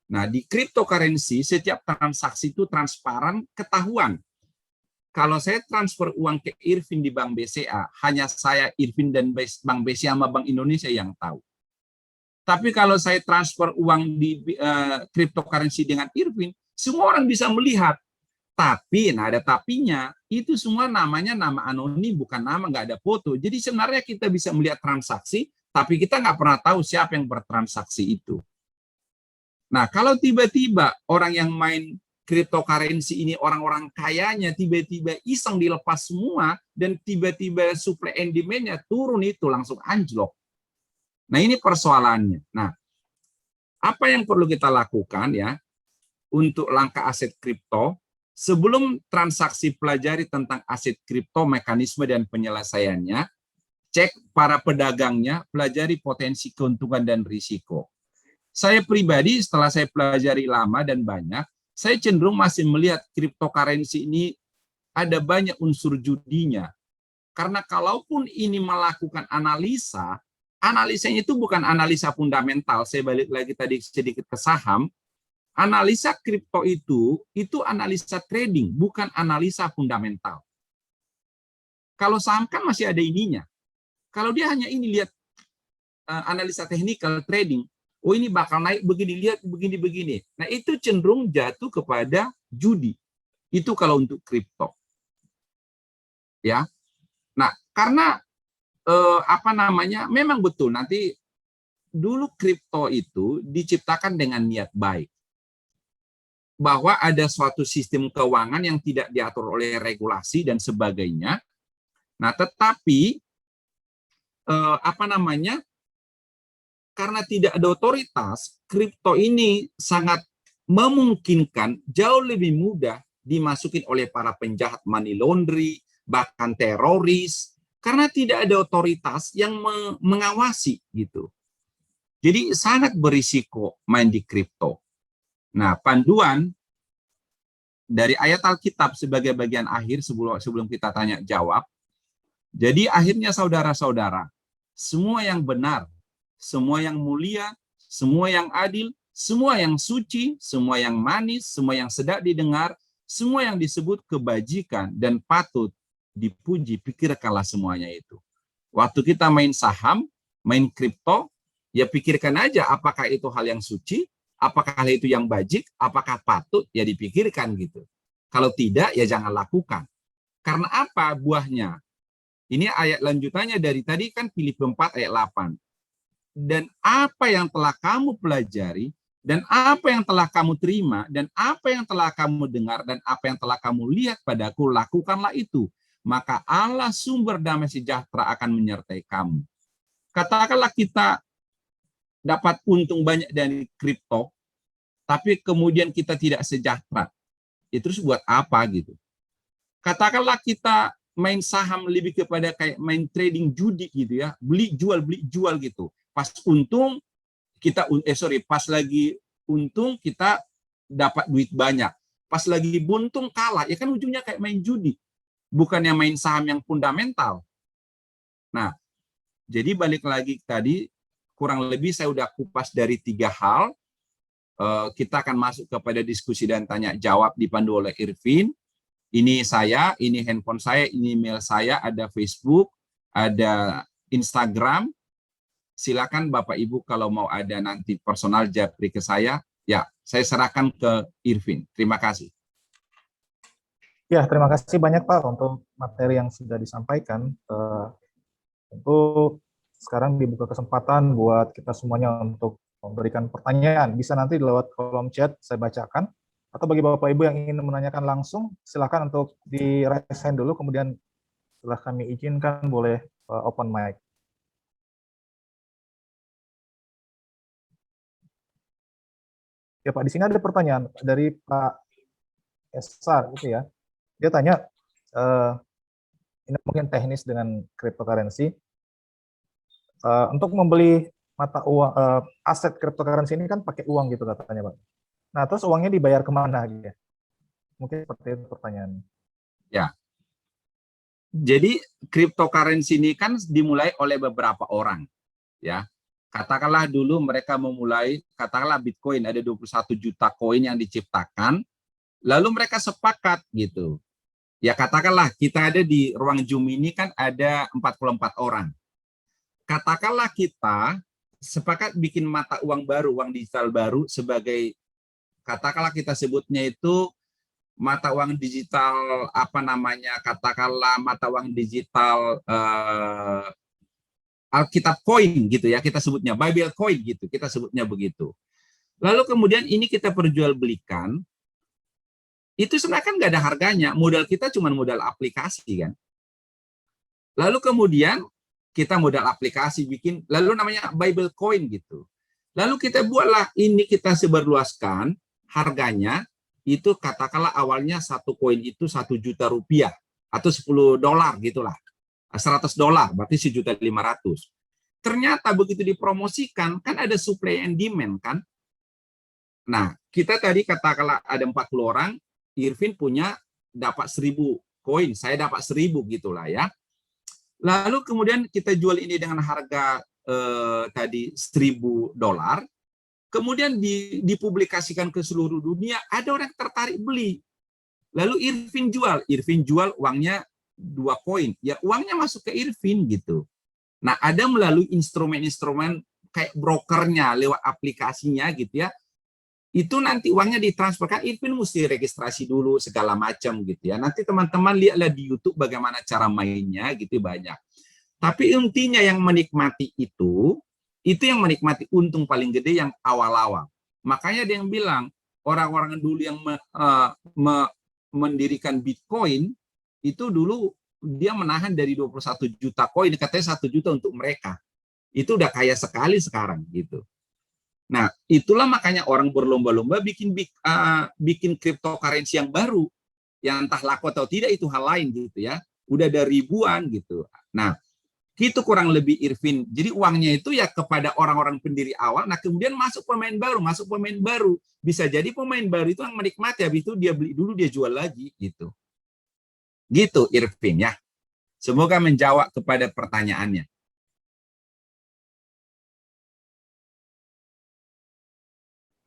Nah, di cryptocurrency setiap transaksi itu transparan, ketahuan. Kalau saya transfer uang ke Irvin di Bank BCA, hanya saya, Irvin, dan Bank BCA sama Bank Indonesia yang tahu. Tapi kalau saya transfer uang di cryptocurrency dengan Irvin, semua orang bisa melihat. Tapi, nah ada tapinya, itu semua namanya nama anonim, bukan nama, nggak ada foto. Jadi sebenarnya kita bisa melihat transaksi, tapi kita nggak pernah tahu siapa yang bertransaksi itu. Nah, kalau tiba-tiba orang yang main cryptocurrency ini orang-orang kayanya tiba-tiba iseng dilepas semua dan tiba-tiba supply and demand-nya turun, itu langsung anjlok. Nah, ini persoalannya. Nah, apa yang perlu kita lakukan ya untuk langkah aset kripto? Sebelum transaksi, pelajari tentang aset kripto, mekanisme dan penyelesaiannya, cek para pedagangnya, pelajari potensi keuntungan dan risiko. Saya pribadi setelah saya pelajari lama dan banyak, saya cenderung masih melihat cryptocurrency ini ada banyak unsur judinya. Karena kalaupun ini melakukan analisa, analisanya itu bukan analisa fundamental. Saya balik lagi tadi sedikit ke saham. Analisa kripto itu analisa trading, bukan analisa fundamental. Kalau saham kan masih ada ininya. Kalau dia hanya ini lihat analisa teknikal trading, oh ini bakal naik begini, lihat begini-begini. Nah, itu cenderung jatuh kepada judi. Itu kalau untuk kripto. Ya. Nah, Karena memang betul nanti dulu kripto itu diciptakan dengan niat baik. Bahwa ada suatu sistem keuangan yang tidak diatur oleh regulasi dan sebagainya. Nah, tetapi karena tidak ada otoritas, kripto ini sangat memungkinkan jauh lebih mudah dimasukin oleh para penjahat money laundry, bahkan teroris, karena tidak ada otoritas yang mengawasi gitu. Jadi sangat berisiko main di kripto. Nah, panduan dari ayat Alkitab sebagai bagian akhir sebelum kita tanya jawab. Jadi akhirnya saudara-saudara, semua yang benar, semua yang mulia, semua yang adil, semua yang suci, semua yang manis, semua yang sedap didengar, semua yang disebut kebajikan dan patut dipuji, pikirkanlah semuanya itu. Waktu kita main saham, main kripto, ya pikirkan aja apakah itu hal yang suci, apakah hal itu yang bajik, apakah patut, ya dipikirkan gitu. Kalau tidak, ya jangan lakukan. Karena apa buahnya? Ini ayat lanjutannya dari tadi kan Filipi 4 ayat 8. Dan apa yang telah kamu pelajari, dan apa yang telah kamu terima, dan apa yang telah kamu dengar, dan apa yang telah kamu lihat padaku, lakukanlah itu. Maka Allah sumber damai sejahtera akan menyertai kamu. Katakanlah kita dapat untung banyak dari kripto, tapi kemudian kita tidak sejahtera. Ya terus buat apa gitu? Katakanlah kita main saham lebih kepada kayak main trading judi gitu ya, beli jual gitu. Pas untung kita pas lagi untung kita dapat duit banyak. Pas lagi buntung kalah, ya kan ujungnya kayak main judi. Bukan yang main saham yang fundamental. Nah, jadi balik lagi tadi kurang lebih saya udah kupas dari 3 hal. Kita akan masuk kepada diskusi dan tanya jawab dipandu oleh Irvin. Ini saya, ini handphone saya, ini email saya, ada Facebook, ada Instagram. Silakan Bapak Ibu kalau mau ada nanti personal japri ke saya, ya saya serahkan ke Irvin. Terima kasih. Ya, terima kasih banyak Pak untuk materi yang sudah disampaikan. Tentu sekarang dibuka kesempatan buat kita semuanya untuk memberikan pertanyaan. Bisa nanti lewat kolom chat saya bacakan. Atau bagi Bapak Ibu yang ingin menanyakan langsung, silakan untuk di raise hand dulu, kemudian setelah kami izinkan boleh open mic. Ya Pak, di sini ada pertanyaan dari Pak Esar gitu ya. Dia tanya, ini mungkin teknis dengan cryptocurrency. Untuk membeli mata uang, aset cryptocurrency ini kan pakai uang gitu katanya Pak. Nah, terus uangnya dibayar kemana gitu ya? Mungkin seperti itu pertanyaannya. Ya. Jadi cryptocurrency ini kan dimulai oleh beberapa orang, ya. Katakanlah dulu mereka memulai, katakanlah Bitcoin ada 21 juta koin yang diciptakan, lalu mereka sepakat gitu. Ya katakanlah kita ada di ruang Zoom ini kan ada 44 orang. Katakanlah kita sepakat bikin mata uang baru, uang digital baru sebagai, katakanlah kita sebutnya itu mata uang digital katakanlah mata uang digital Alkitab Coin gitu ya, kita sebutnya Bible Coin gitu, kita sebutnya begitu. Lalu kemudian ini kita perjualbelikan, itu sebenarnya kan nggak ada harganya, modal kita cuma modal aplikasi kan. Lalu kemudian kita modal aplikasi bikin, lalu namanya Bible Coin gitu. Lalu kita buatlah ini, kita sebarluaskan, harganya itu katakanlah awalnya satu koin itu 1 juta rupiah atau $10 gitulah, $100 berarti 1.500.000. Ternyata begitu dipromosikan kan ada supply and demand kan. Nah kita tadi katakanlah ada 40 orang, Irvin punya dapat 1.000 koin, saya dapat 1.000 gitulah ya. Lalu kemudian kita jual ini dengan harga tadi $1.000. Kemudian dipublikasikan ke seluruh dunia, ada orang tertarik beli. Lalu Irvin jual uangnya 2 koin. Ya uangnya masuk ke Irvin gitu. Nah, ada melalui instrumen-instrumen kayak brokernya lewat aplikasinya gitu ya. itu nanti uangnya ditransferkan, Irfin mesti registrasi dulu segala macam gitu ya. Nanti teman-teman lihatlah di YouTube bagaimana cara mainnya gitu banyak. Tapi intinya yang menikmati itu yang menikmati untung paling gede yang awal-awal. Makanya ada yang bilang orang-orang dulu yang mendirikan Bitcoin itu dulu dia menahan dari 21 juta koin, katanya 1 juta untuk mereka. Itu udah kaya sekali sekarang gitu. Nah, itulah makanya orang berlomba-lomba bikin cryptocurrency yang baru. Yang entah laku atau tidak itu hal lain gitu ya. Udah ada ribuan gitu. Nah, itu kurang lebih Irfin. Jadi uangnya itu ya kepada orang-orang pendiri awal. Nah, kemudian masuk pemain baru. Bisa jadi pemain baru itu yang menikmati, habis itu dia beli dulu, dia jual lagi gitu. Gitu Irfin ya. Semoga menjawab kepada pertanyaannya.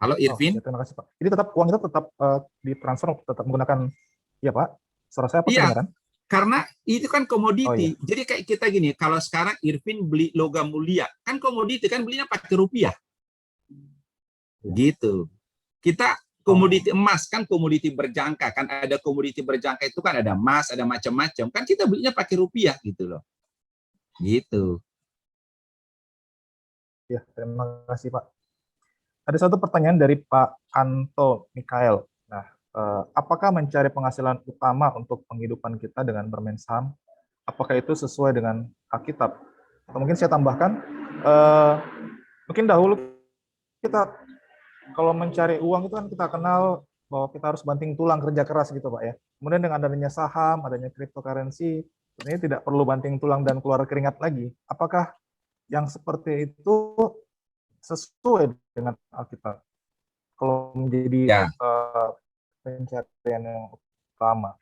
Halo Irfin. Ya, terima kasih Pak. Jadi tetap uang itu tetap ditransfer, tetap menggunakan, ya Pak. Suara saya apa Iya, kedengaran? karena itu kan komoditi. Oh, iya. Jadi kayak kita gini, kalau sekarang Irfin beli logam mulia, kan komoditi kan belinya pakai rupiah. Gitu. Kita komoditi emas kan komoditi berjangka, kan ada komoditi berjangka itu kan ada emas, ada macam-macam. Kan kita belinya pakai rupiah gitu loh. Gitu. Ya, terima kasih Pak. Ada satu pertanyaan dari Pak Anto Mikael. Nah, apakah mencari penghasilan utama untuk penghidupan kita dengan bermain saham? Apakah itu sesuai dengan Alkitab? Atau mungkin saya tambahkan, mungkin dahulu kita kalau mencari uang itu kan kita kenal bahwa kita harus banting tulang kerja keras gitu Pak ya. Kemudian dengan adanya saham, adanya cryptocurrency, sebenarnya tidak perlu banting tulang dan keluar keringat lagi. Apakah yang seperti itu sesuai dengan Alkitab kalau menjadi pencarian yang utama?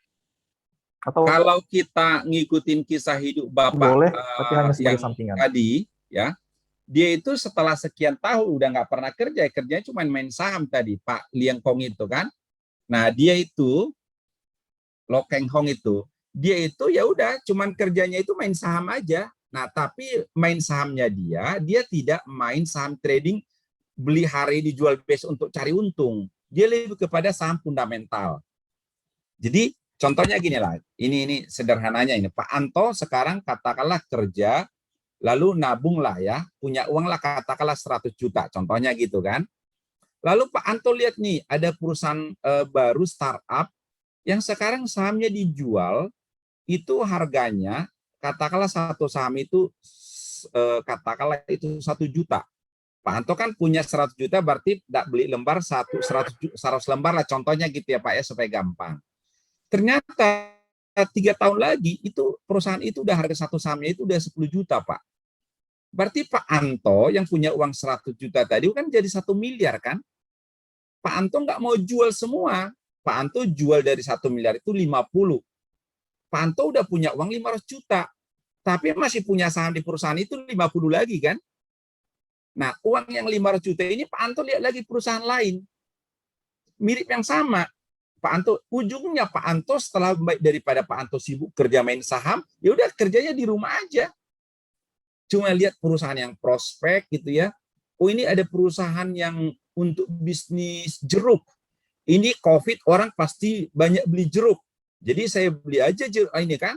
Atau kalau kita ngikutin kisah hidup Bapak boleh, tapi hanya sebagai yang sampingan tadi ya, dia itu setelah sekian tahun udah nggak pernah kerja, kerjanya cuma main saham tadi, Pak Liang Kong itu kan. Nah, dia itu Lo Keng Hong itu, dia itu ya udah cuman kerjanya itu main saham aja. Nah, tapi main sahamnya dia tidak main saham trading beli hari dijual besok untuk cari untung. Dia lebih kepada saham fundamental. Jadi contohnya gini lah, ini sederhananya ini. Pak Anto sekarang katakanlah kerja, lalu nabung lah ya, punya uang lah katakanlah 100 juta, contohnya gitu kan. Lalu Pak Anto lihat nih, ada perusahaan baru startup yang sekarang sahamnya dijual, itu harganya katakanlah satu saham itu katakanlah itu 1 juta. Pak Anto kan punya 100 juta, berarti tidak beli lembar 100 lembar lah, contohnya gitu ya Pak ya, supaya gampang. Ternyata 3 tahun lagi itu perusahaan itu udah harga satu sahamnya itu udah 10 juta Pak. Berarti Pak Anto yang punya uang 100 juta tadi kan jadi 1 miliar kan. Pak Anto nggak mau jual semua. Pak Anto jual dari 1 miliar itu 50. Pak Anto udah punya uang 500 juta. Tapi masih punya saham di perusahaan itu 50 lagi kan. Nah, uang yang 500 juta ini Pak Anto lihat lagi perusahaan lain. Mirip yang sama. Pak Anto, ujungnya Pak Anto setelah daripada Pak Anto sibuk kerja main saham, ya udah kerjanya di rumah aja. Cuma lihat perusahaan yang prospek gitu ya. Oh, ini ada perusahaan yang untuk bisnis jeruk. Ini COVID, orang pasti banyak beli jeruk. Jadi saya beli aja jeruk ini kan.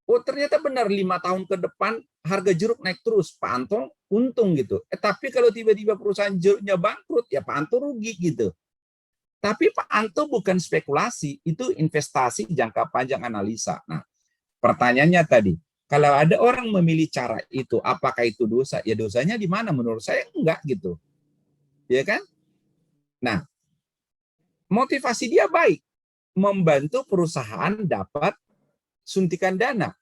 Oh, ternyata benar 5 tahun ke depan harga jeruk naik terus. Pak Anto untung gitu. Tapi kalau tiba-tiba perusahaan jeruknya bangkrut, ya Pak Anto rugi gitu. Tapi Pak Anto bukan spekulasi, itu investasi jangka panjang analisa. Nah, pertanyaannya tadi, kalau ada orang memilih cara itu, apakah itu dosa? Ya dosanya di mana? Menurut saya enggak gitu. Ya kan? Nah, motivasi dia baik. Membantu perusahaan dapat suntikan dana.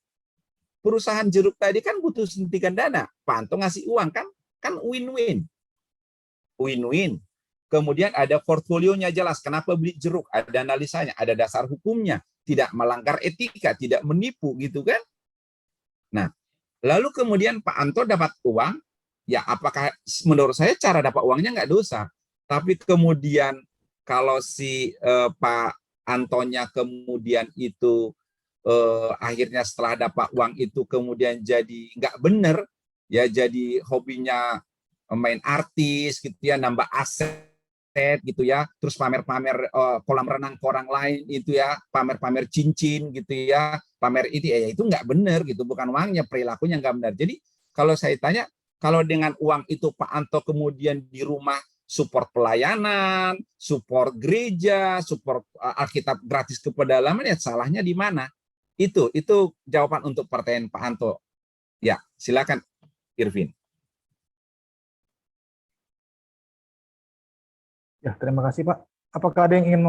Perusahaan jeruk tadi kan butuh suntikan dana. Pak Anto ngasih uang kan? Kan win-win. Win-win. Kemudian ada portfolionya jelas. Kenapa beli jeruk? Ada analisanya, ada dasar hukumnya. Tidak melanggar etika, tidak menipu gitu kan? Nah, lalu kemudian Pak Anto dapat uang. Ya apakah menurut saya cara dapat uangnya nggak dosa. Tapi kemudian kalau si Pak Antonya kemudian itu akhirnya setelah dapat uang itu kemudian jadi nggak bener, ya jadi hobinya main artis gitu ya, nambah aset aset gitu ya, terus pamer-pamer kolam renang ke orang lain itu ya, pamer-pamer cincin gitu ya, pamer itu ya itu nggak benar gitu, bukan uangnya, perilakunya nggak benar. Jadi kalau saya tanya, kalau dengan uang itu Pak Anto kemudian di rumah support pelayanan, support gereja, support Alkitab gratis ke pedalaman, ya salahnya di mana? Itu jawaban untuk pertanyaan Pak Anto. Ya, silakan Irvin. Ya, terima kasih Pak. Apakah ada yang ingin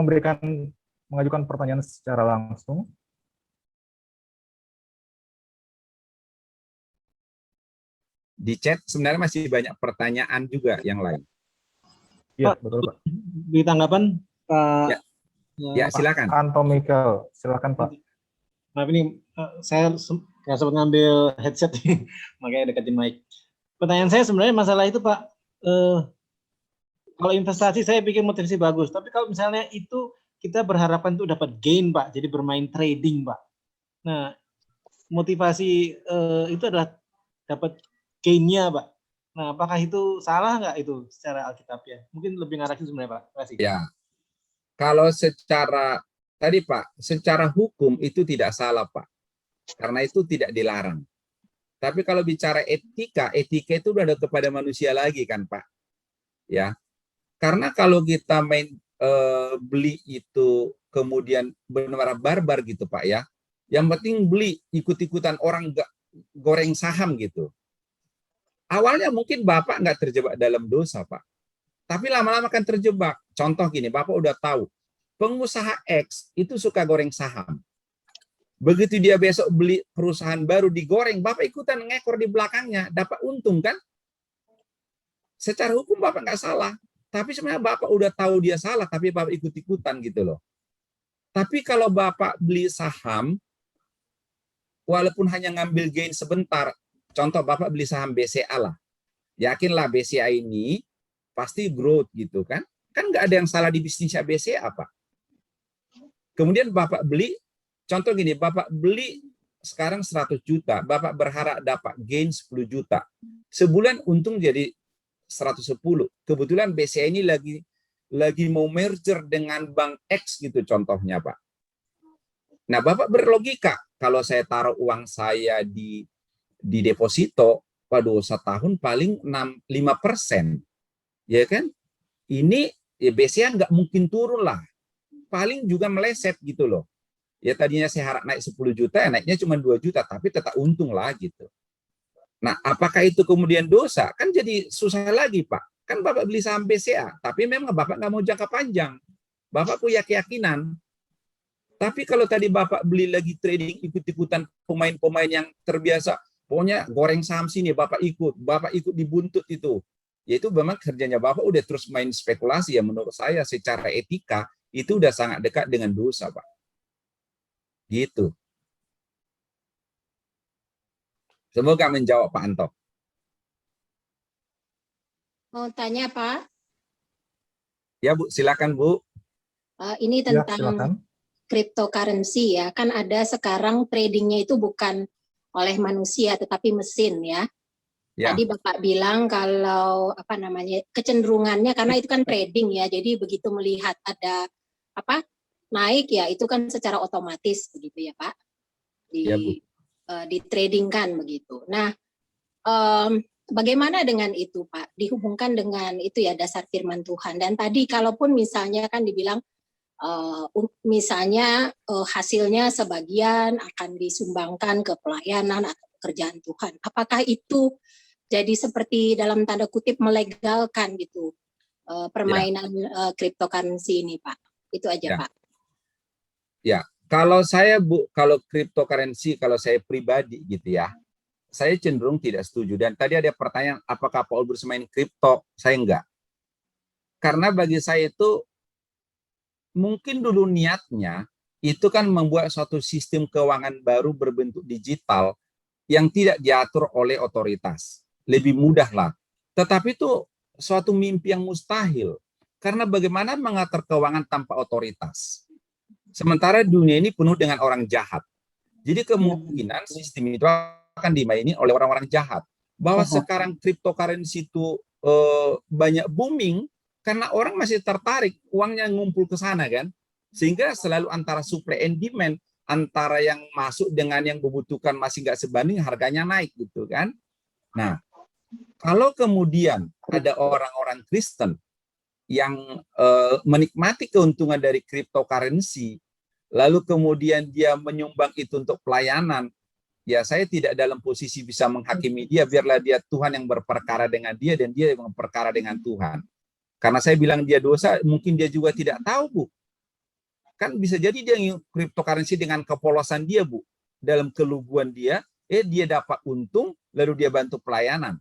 mengajukan pertanyaan secara langsung? Di chat sebenarnya masih banyak pertanyaan juga yang lain. Iya, Pak, betul Pak. di tanggapan Pak. Ya, silakan. Anto Michael, silakan Pak. Maaf ini saya nggak sempat ngambil headset nih, makanya deketin mic. Pertanyaan saya sebenarnya masalah itu Pak. Kalau investasi saya pikir motivasi bagus, tapi kalau misalnya itu kita berharapan itu dapat gain Pak, jadi bermain trading Pak. Nah, motivasi itu adalah dapat gain-nya Pak. Nah, apakah itu salah nggak itu secara Alkitabiah? Mungkin lebih ngarahin sebenarnya Pak. Terima kasih. Ya, kalau secara tadi Pak, secara hukum itu tidak salah Pak, karena itu tidak dilarang. Tapi kalau bicara etika, etika itu udah ada kepada manusia lagi kan Pak, ya. Karena kalau kita beli itu kemudian benar-benar barbar gitu Pak ya, yang penting beli ikut-ikutan orang nggak goreng saham gitu. Awalnya mungkin Bapak nggak terjebak dalam dosa Pak, tapi lama-lama kan terjebak. Contoh gini, Bapak udah tahu pengusaha X itu suka goreng saham. Begitu dia besok beli perusahaan baru digoreng, Bapak ikutan ngekor di belakangnya, dapat untung kan? Secara hukum Bapak nggak salah. Tapi sebenarnya Bapak udah tahu dia salah, tapi Bapak ikut-ikutan gitu loh. Tapi kalau Bapak beli saham, walaupun hanya ngambil gain sebentar, contoh Bapak beli saham BCA lah, yakinlah BCA ini pasti growth gitu kan. Kan nggak ada yang salah di bisnisnya BCA Pak. Kemudian Bapak beli, contoh gini, Bapak beli sekarang 100 juta, Bapak berharap dapat gain 10 juta. Sebulan untung jadi 110. Kebetulan BCA ini lagi mau merger dengan bank X gitu contohnya Pak. Nah Bapak berlogika, kalau saya taruh uang saya di deposito, waduh setahun paling 5%, ya kan? Ini ya BCA nggak mungkin turun lah, paling juga meleset gitu loh. Ya tadinya saya harap naik 10 juta, ya naiknya cuma 2 juta, tapi tetap untung lah gitu. Nah, apakah itu kemudian dosa? Kan jadi susah lagi, Pak. Kan Bapak beli saham BCA, tapi memang Bapak nggak mau jangka panjang. Bapak punya keyakinan. Tapi kalau tadi Bapak beli lagi trading, ikut-ikutan pemain-pemain yang terbiasa, pokoknya goreng saham sini, Bapak ikut dibuntut itu. Yaitu memang kerjanya Bapak udah terus main spekulasi, ya menurut saya secara etika, itu udah sangat dekat dengan dosa, Pak. Gitu. Semoga menjawab Pak Anto. Mau tanya Pak? Ya Bu, silakan Bu. Ini Ya, tentang silakan. cryptocurrency ya. Kan ada sekarang tradingnya itu bukan oleh manusia tetapi mesin ya. Ya. Tadi Bapak bilang kalau apa namanya kecenderungannya karena itu kan trading ya. Jadi begitu melihat ada apa naik ya itu kan secara otomatis begitu ya Pak. Ya, Bu. Di trading kan begitu. Nah, bagaimana dengan itu Pak? Dihubungkan dengan itu ya dasar firman Tuhan. Dan tadi kalaupun misalnya kan dibilang misalnya hasilnya sebagian akan disumbangkan ke pelayanan atau pekerjaan Tuhan. Apakah itu jadi seperti dalam tanda kutip melegalkan gitu permainan cryptocurrency ini Pak? Itu aja Pak. Ya. Kalau saya Bu, kalau cryptocurrency, kalau saya pribadi gitu ya, saya cenderung tidak setuju. Dan tadi ada pertanyaan, apakah Paul bermain kripto? Saya enggak. Karena bagi saya itu, mungkin dulu niatnya, itu kan membuat suatu sistem keuangan baru berbentuk digital yang tidak diatur oleh otoritas. Lebih mudah lah. Tetapi itu suatu mimpi yang mustahil. Karena bagaimana mengatur keuangan tanpa otoritas? Sementara dunia ini penuh dengan orang jahat. Jadi kemungkinan sistem itu akan dimaini oleh orang-orang jahat. Bahwa sekarang cryptocurrency itu banyak booming Karena orang masih tertarik, uangnya ngumpul ke sana kan. Sehingga selalu antara supply and demand, antara yang masuk dengan yang membutuhkan masih nggak sebanding, harganya naik gitu kan. Nah, kalau kemudian ada orang-orang Kristen yang menikmati keuntungan dari cryptocurrency, lalu kemudian dia menyumbang itu untuk pelayanan, ya saya tidak dalam posisi bisa menghakimi dia, biarlah dia Tuhan yang berperkara dengan dia dan dia yang berperkara dengan Tuhan. Karena saya bilang dia dosa, mungkin dia juga tidak tahu, Bu. Kan bisa jadi dia cryptocurrency dengan kepolosan dia, Bu. Dalam keluguan dia, dia dapat untung, lalu dia bantu pelayanan.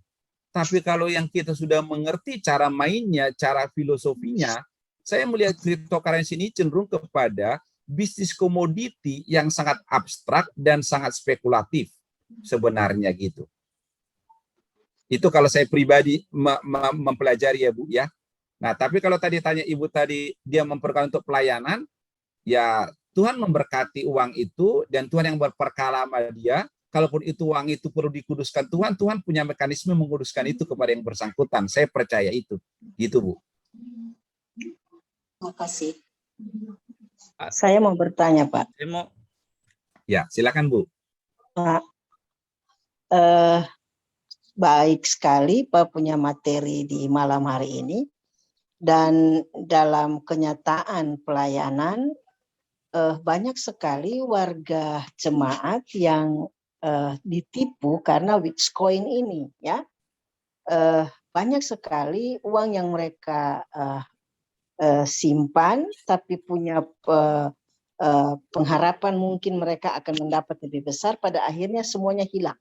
Tapi kalau yang kita sudah mengerti cara mainnya, cara filosofinya, saya melihat cryptocurrency ini cenderung kepada bisnis komoditi yang sangat abstrak dan sangat spekulatif sebenarnya gitu. Itu kalau saya pribadi mempelajari ya Bu ya. Nah, tapi kalau tadi tanya Ibu tadi dia memperkara untuk pelayanan, ya Tuhan memberkati uang itu dan Tuhan yang berperkara sama dia. Kalaupun itu uang itu perlu dikuduskan Tuhan, Tuhan punya mekanisme menguduskan itu kepada yang bersangkutan. Saya percaya itu. Gitu, Bu. Terima kasih. Saya mau bertanya, Pak. Ya, silakan, Bu. Pak, baik sekali Pak punya materi di malam hari ini. Dan dalam kenyataan pelayanan, banyak sekali warga jemaat yang ditipu karena Bitcoin ini, ya. Banyak sekali uang yang mereka simpan, tapi punya pengharapan mungkin mereka akan mendapat lebih besar, pada akhirnya semuanya hilang.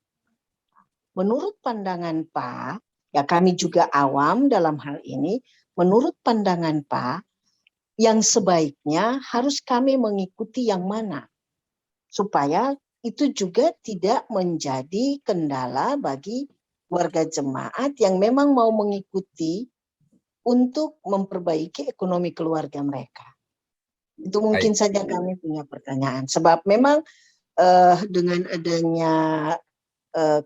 Menurut pandangan Pak, ya kami juga awam dalam hal ini, menurut pandangan Pak, yang sebaiknya harus kami mengikuti yang mana? Supaya itu juga tidak menjadi kendala bagi warga jemaat yang memang mau mengikuti untuk memperbaiki ekonomi keluarga mereka. Itu mungkin saja kami punya pertanyaan. Sebab memang dengan adanya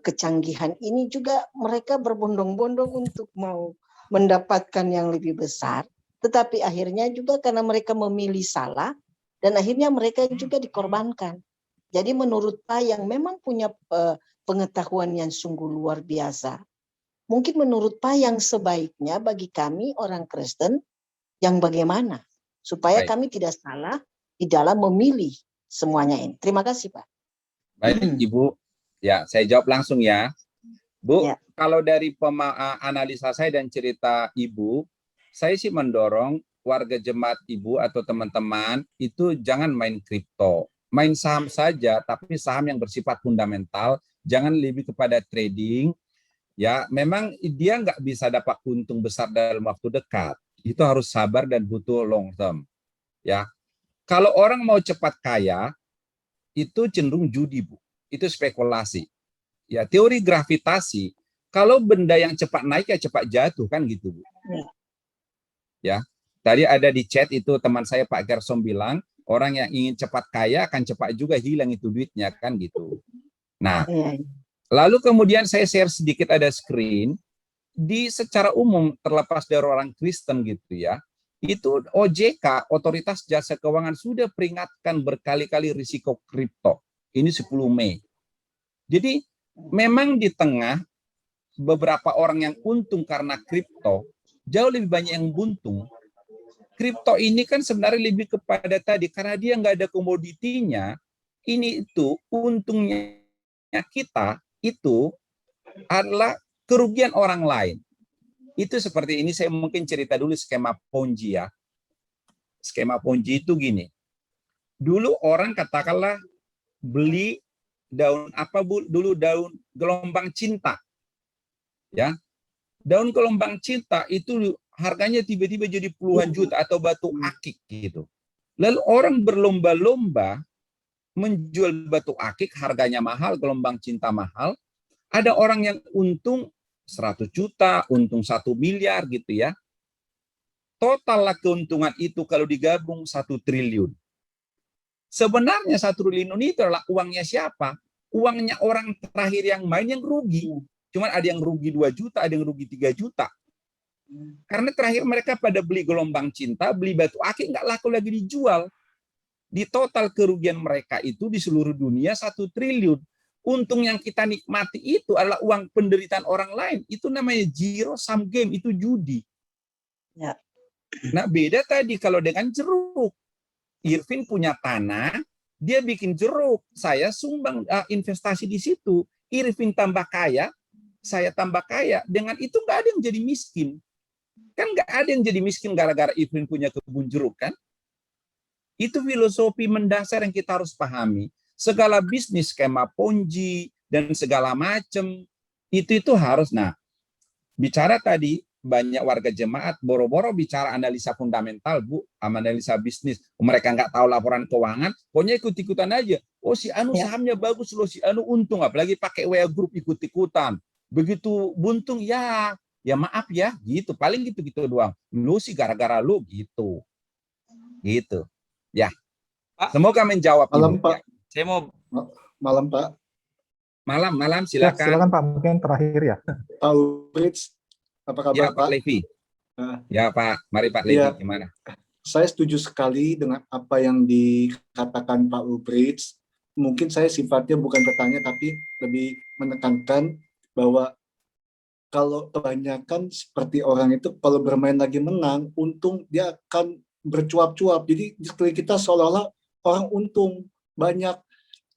kecanggihan ini juga mereka berbondong-bondong untuk mau mendapatkan yang lebih besar. Tetapi akhirnya juga karena mereka memilih salah dan akhirnya mereka juga dikorbankan. Jadi menurut Pak yang memang punya pengetahuan yang sungguh luar biasa, mungkin menurut Pak yang sebaiknya bagi kami orang Kristen yang bagaimana supaya kami tidak salah di dalam memilih semuanya ini. Terima kasih Pak. Baik Ibu, ya saya jawab langsung ya. Bu, ya. Kalau dari analisa saya dan cerita Ibu, saya sih mendorong warga jemaat Ibu atau teman-teman itu jangan main kripto. Main saham saja, tapi saham yang bersifat fundamental, jangan lebih kepada trading. Ya, memang dia nggak bisa dapat untung besar dalam waktu dekat. Itu harus sabar dan butuh long term. Ya, kalau orang mau cepat kaya, itu cenderung judi, Bu. Itu spekulasi. Ya, teori gravitasi, kalau benda yang cepat naik ya cepat jatuh kan gitu, Bu. Ya, tadi ada di chat itu teman saya Pak Gersom bilang, orang yang ingin cepat kaya akan cepat juga hilang itu duitnya kan gitu. Nah, lalu kemudian saya share sedikit ada screen di secara umum terlepas dari orang Kristen gitu ya. Itu OJK, Otoritas Jasa Keuangan sudah peringatkan berkali-kali risiko kripto. Ini 10 Mei. Jadi memang di tengah beberapa orang yang untung karena kripto, jauh lebih banyak yang buntung. Kripto ini kan sebenarnya lebih kepada tadi, karena dia nggak ada komoditinya, ini itu untungnya kita itu adalah kerugian orang lain. Itu seperti ini, saya mungkin cerita dulu skema Ponzi ya. Skema Ponzi itu gini, dulu orang katakanlah beli daun apa Bu? Dulu daun gelombang cinta. Ya. Daun gelombang cinta itu harganya tiba-tiba jadi puluhan juta atau batu akik gitu. Lalu orang berlomba-lomba menjual batu akik, harganya mahal, gelombang cinta mahal. Ada orang yang untung 100 juta, untung 1 miliar gitu ya. Total keuntungan itu kalau digabung 1 triliun. Sebenarnya 1 triliun itu adalah uangnya siapa? Uangnya orang terakhir yang main yang rugi. Cuman ada yang rugi 2 juta, ada yang rugi 3 juta. Karena terakhir mereka pada beli gelombang cinta, beli batu akik, nggak laku lagi dijual. Di total kerugian mereka itu di seluruh dunia 1 triliun. Untung yang kita nikmati itu adalah uang penderitaan orang lain. Itu namanya zero sum game, itu judi. Ya. Nah, beda tadi kalau dengan jeruk. Irvin punya tanah, dia bikin jeruk. Saya sumbang investasi di situ. Irvin tambah kaya, saya tambah kaya. Dengan itu nggak ada yang jadi miskin. Kan nggak ada yang jadi miskin gara-gara Irvin punya kebun jeruk, kan? Itu filosofi mendasar yang kita harus pahami. Segala bisnis, skema ponzi, dan segala macam, itu harus. Nah, bicara tadi, banyak warga jemaat boro-boro bicara analisa fundamental, Bu, analisa bisnis. Mereka nggak tahu laporan keuangan, pokoknya ikut-ikutan aja. Oh, si Anu sahamnya bagus loh, si Anu untung, apalagi pakai WA Group ikut-ikutan. Begitu buntung, ya maaf ya, gitu. Paling gitu-gitu doang. Lu sih gara-gara lu, gitu. Gitu. Ya. Pak, Semoga menjawab. Malam, Ibu. Pak. Ya. saya mau Malam, Pak. Malam, Ya, silakan. silakan Pak, mungkin terakhir ya. Pak Ulrich, apa kabar Ya, Pak Pak? Levi. Nah, Ya, Pak. Mari Pak Levi, ya, gimana? saya setuju sekali dengan apa yang dikatakan Pak Ulrich. Mungkin saya sifatnya bukan bertanya, tapi lebih menekankan bahwa kalau kebanyakan seperti orang itu, kalau bermain lagi menang, untung dia akan bercuap-cuap. Jadi di sekeliling kita seolah-olah orang untung banyak.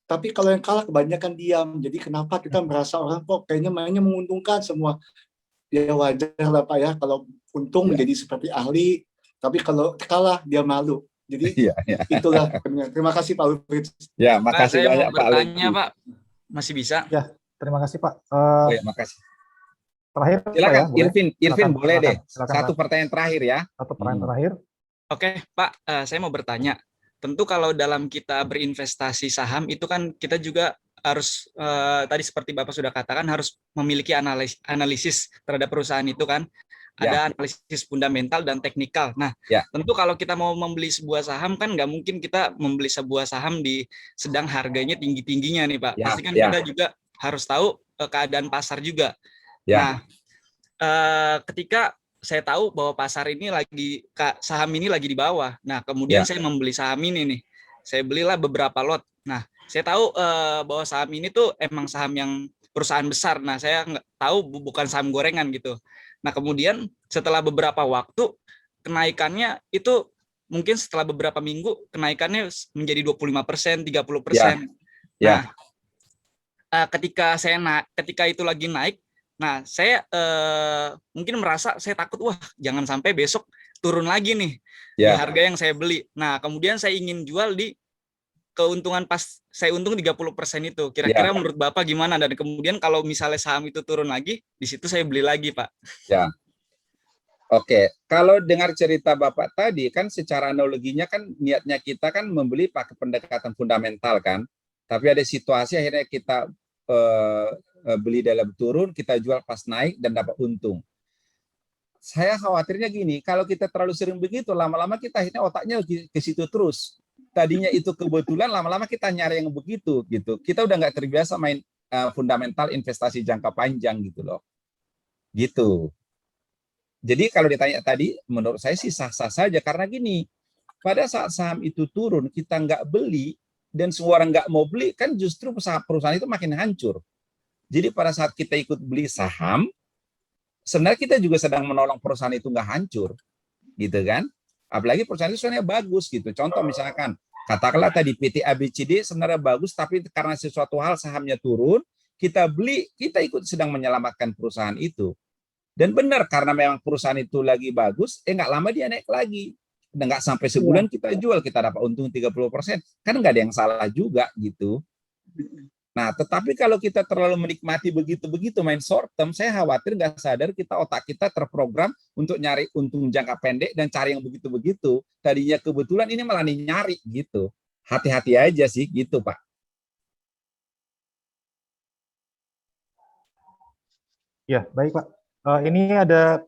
Tapi kalau yang kalah kebanyakan diam. Jadi kenapa kita merasa orang kok kayaknya mainnya menguntungkan semua. Ya wajar lah Pak ya, kalau untung menjadi seperti ahli, tapi kalau kalah dia malu. Jadi itulah. Terima kasih Pak Ulrich. Ya, Pak, makasih saya banyak mau Pak bertanya, Levi. Pak. Masih bisa? Ya, terima kasih Pak. Oh, ya, makasih. Terakhir Silakan, Pak ya, boleh? Irvin Silakan, boleh deh. silakan, Satu Pak. pertanyaan terakhir ya. Satu pertanyaan terakhir. Oke, Pak, saya mau bertanya. Tentu kalau dalam kita berinvestasi saham itu kan kita juga harus tadi seperti Bapak sudah katakan harus memiliki analisis terhadap perusahaan itu kan. Ada analisis fundamental dan teknikal. Nah, tentu kalau kita mau membeli sebuah saham kan nggak mungkin kita membeli sebuah saham di sedang harganya tinggi-tingginya nih Pak. Pasti kan kita juga harus tahu keadaan pasar juga. Nah, ketika saya tahu bahwa pasar ini saham ini lagi di bawah. Nah, kemudian saya membeli saham ini nih. Saya belilah beberapa lot. Nah, saya tahu bahwa saham ini tuh emang saham yang perusahaan besar. Nah, saya nggak tahu bukan saham gorengan gitu. Nah, kemudian setelah beberapa waktu kenaikannya itu mungkin setelah beberapa minggu kenaikannya menjadi 25%, 30%. Nah, ketika itu lagi naik, nah saya mungkin merasa saya takut, wah jangan sampai besok turun lagi nih di harga yang saya beli. Nah, kemudian saya ingin jual di keuntungan pas saya untung 30% itu. Kira-kira menurut Bapak gimana? Dan kemudian kalau misalnya saham itu turun lagi, di situ saya beli lagi, Pak. Ya. Oke, kalau dengar cerita Bapak tadi kan secara analoginya kan niatnya kita kan membeli pakai pendekatan fundamental kan. Tapi ada situasi akhirnya kita beli dalam turun, kita jual pas naik dan dapat untung. Saya khawatirnya gini, kalau kita terlalu sering begitu, lama-lama kita akhirnya otaknya ke situ terus. Tadinya itu kebetulan, lama-lama kita nyari yang begitu gitu. Kita udah nggak terbiasa main fundamental investasi jangka panjang gitu loh. Gitu. Jadi kalau ditanya tadi, menurut saya sih sah-sah saja karena gini, pada saat saham itu turun kita nggak beli dan semua orang nggak mau beli, kan justru perusahaan itu makin hancur. Jadi pada saat kita ikut beli saham, sebenarnya kita juga sedang menolong perusahaan itu nggak hancur, gitu kan? Apalagi perusahaan itu sebenarnya bagus gitu. Contoh misalkan, katakanlah tadi PT ABCD sebenarnya bagus, tapi karena sesuatu hal sahamnya turun, kita beli, kita ikut sedang menyelamatkan perusahaan itu. Dan benar, karena memang perusahaan itu lagi bagus, nggak lama dia naik lagi. Nggak sampai sebulan kita jual, kita dapat untung 30%. Kan nggak ada yang salah juga gitu. Nah, tetapi kalau kita terlalu menikmati begitu-begitu main short term, saya khawatir nggak sadar otak kita terprogram untuk nyari untung jangka pendek dan cari yang begitu-begitu. Tadinya kebetulan ini malah nyari gitu. Hati-hati aja sih gitu, Pak. Ya, baik Pak. Ini ada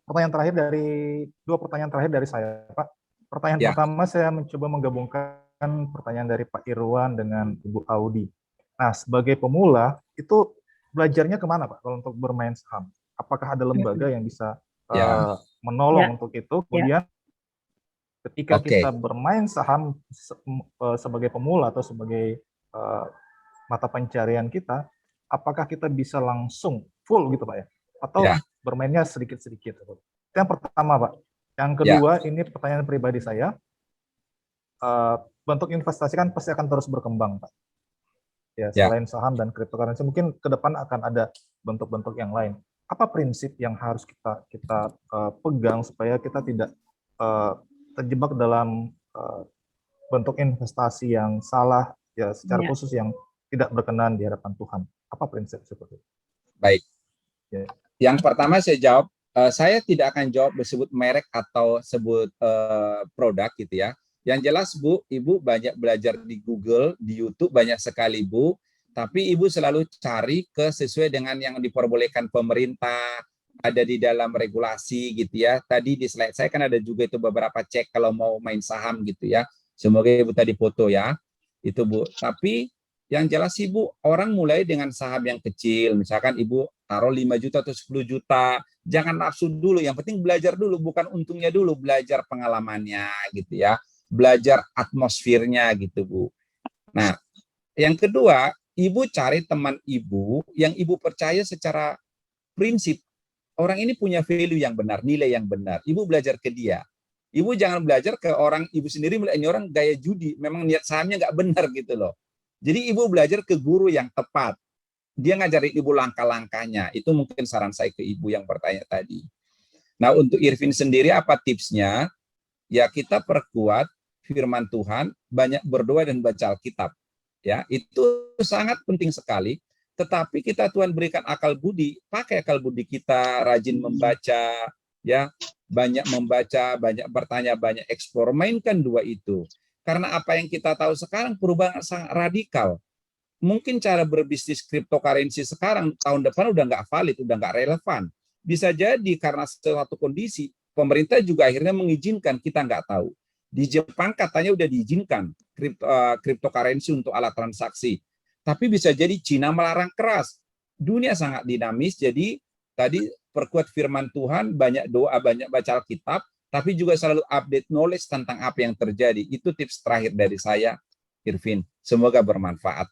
dua pertanyaan terakhir dari saya, Pak. Pertanyaan pertama saya mencoba menggabungkan pertanyaan dari Pak Irwan dengan Ibu Audi. Nah, sebagai pemula, itu belajarnya kemana Pak kalau untuk bermain saham? Apakah ada lembaga yang bisa menolong untuk itu. Kemudian ketika Oke. kita bermain saham sebagai pemula atau sebagai mata pencarian kita, apakah kita bisa langsung full gitu Pak ya? Atau Ya. bermainnya sedikit-sedikit? Itu yang pertama Pak. Yang kedua, ini pertanyaan pribadi saya. Bentuk investasi kan pasti akan terus berkembang Pak. Ya, selain saham dan cryptocurrency, mungkin ke depan akan ada bentuk-bentuk yang lain. Apa prinsip yang harus kita pegang supaya kita tidak terjebak dalam bentuk investasi yang salah, ya secara khusus yang tidak berkenan di hadapan Tuhan? Apa prinsip seperti itu? Baik. Ya. Yang pertama saya jawab, saya tidak akan jawab disebut merek atau sebut produk gitu ya. Yang jelas Bu, Ibu banyak belajar di Google, di YouTube banyak sekali Bu, tapi Ibu selalu cari sesuai dengan yang diperbolehkan pemerintah, ada di dalam regulasi gitu ya. Tadi di slide saya kan ada juga itu beberapa cek kalau mau main saham gitu ya. Semoga Ibu tadi foto ya. Itu Bu. Tapi yang jelas Ibu, orang mulai dengan saham yang kecil. Misalkan Ibu taruh 5 juta atau 10 juta. Jangan nafsu dulu, yang penting belajar dulu, bukan untungnya dulu, belajar pengalamannya gitu ya. Belajar atmosfernya gitu Bu. Nah, yang kedua, Ibu cari teman Ibu yang Ibu percaya secara prinsip. Orang ini punya value yang benar, nilai yang benar. Ibu belajar ke dia. Ibu jangan belajar ke orang Ibu sendiri, ini orang gaya judi, memang niat sahamnya nggak benar gitu loh. Jadi Ibu belajar ke guru yang tepat. Dia ngajarin Ibu langkah-langkahnya. Itu mungkin saran saya ke Ibu yang bertanya tadi. Nah, untuk Irvin sendiri apa tipsnya? Ya, kita perkuat firman Tuhan, banyak berdoa dan baca Alkitab. Ya, itu sangat penting sekali. Tetapi kita Tuhan berikan akal budi, pakai akal budi kita, rajin membaca, ya, banyak membaca, banyak bertanya, banyak eksplor, mainkan dua itu. Karena apa yang kita tahu sekarang perubahan sangat radikal. Mungkin cara berbisnis cryptocurrency sekarang tahun depan udah nggak valid, udah nggak relevan. Bisa jadi karena suatu kondisi pemerintah juga akhirnya mengizinkan, kita nggak tahu. Di Jepang katanya udah diizinkan cryptocurrency untuk alat transaksi. Tapi bisa jadi Cina melarang keras. Dunia sangat dinamis, jadi tadi perkuat firman Tuhan, banyak doa, banyak baca Alkitab, tapi juga selalu update knowledge tentang apa yang terjadi. Itu tips terakhir dari saya, Irvin. Semoga bermanfaat.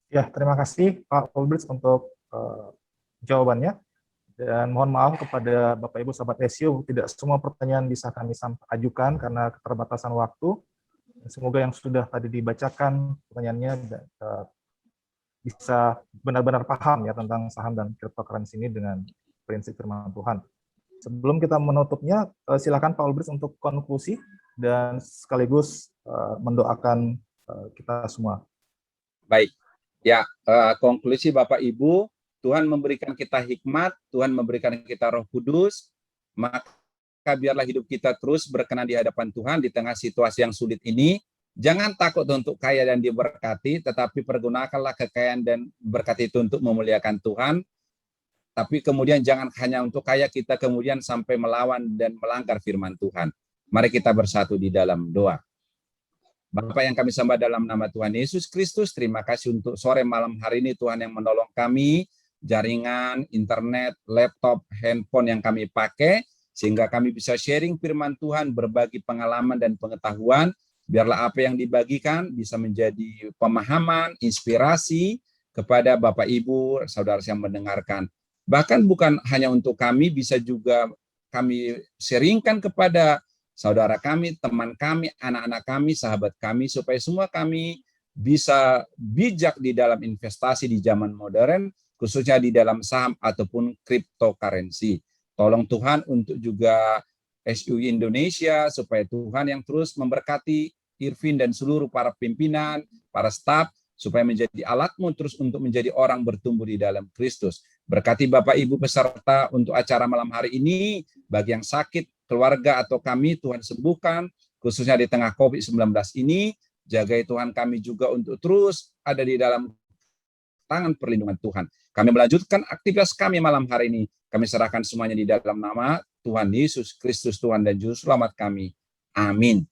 Ya, terima kasih Pak Ulbricht untuk jawabannya. Dan mohon maaf kepada Bapak Ibu sahabat SU, tidak semua pertanyaan bisa kami ajukan karena keterbatasan waktu. Semoga yang sudah tadi dibacakan pertanyaannya bisa benar-benar paham ya tentang saham dan cryptocurrency ini dengan prinsip firman Tuhan. Sebelum kita menutupnya, silakan Pak Ulbricht untuk konklusi dan sekaligus mendoakan kita semua. Baik, ya konklusi Bapak Ibu, Tuhan memberikan kita hikmat, Tuhan memberikan kita Roh Kudus, maka biarlah hidup kita terus berkenan di hadapan Tuhan di tengah situasi yang sulit ini. Jangan takut untuk kaya dan diberkati, tetapi pergunakanlah kekayaan dan berkat itu untuk memuliakan Tuhan. Tapi kemudian jangan hanya untuk kaya kita kemudian sampai melawan dan melanggar firman Tuhan. Mari kita bersatu di dalam doa. Bapak yang kami sembah dalam nama Tuhan Yesus Kristus, terima kasih untuk sore malam hari ini Tuhan yang menolong kami, jaringan, internet, laptop, handphone yang kami pakai, sehingga kami bisa sharing firman Tuhan, berbagi pengalaman dan pengetahuan, biarlah apa yang dibagikan bisa menjadi pemahaman, inspirasi kepada Bapak Ibu, saudara yang mendengarkan. Bahkan bukan hanya untuk kami, bisa juga kami sharingkan kepada saudara kami, teman kami, anak-anak kami, sahabat kami, supaya semua kami bisa bijak di dalam investasi di zaman modern, khususnya di dalam saham ataupun cryptocurrency. Tolong Tuhan untuk juga SUI Indonesia, supaya Tuhan yang terus memberkati Irvin dan seluruh para pimpinan, para staf, supaya menjadi alatmu terus untuk menjadi orang bertumbuh di dalam Kristus. Berkati Bapak Ibu peserta untuk acara malam hari ini, bagi yang sakit, keluarga atau kami, Tuhan sembuhkan, khususnya di tengah COVID-19 ini, jagai Tuhan kami juga untuk terus ada di dalam tangan perlindungan Tuhan. Kami melanjutkan aktivitas kami malam hari ini, kami serahkan semuanya di dalam nama Tuhan Yesus Kristus, Tuhan dan Juru Selamat kami. Amin.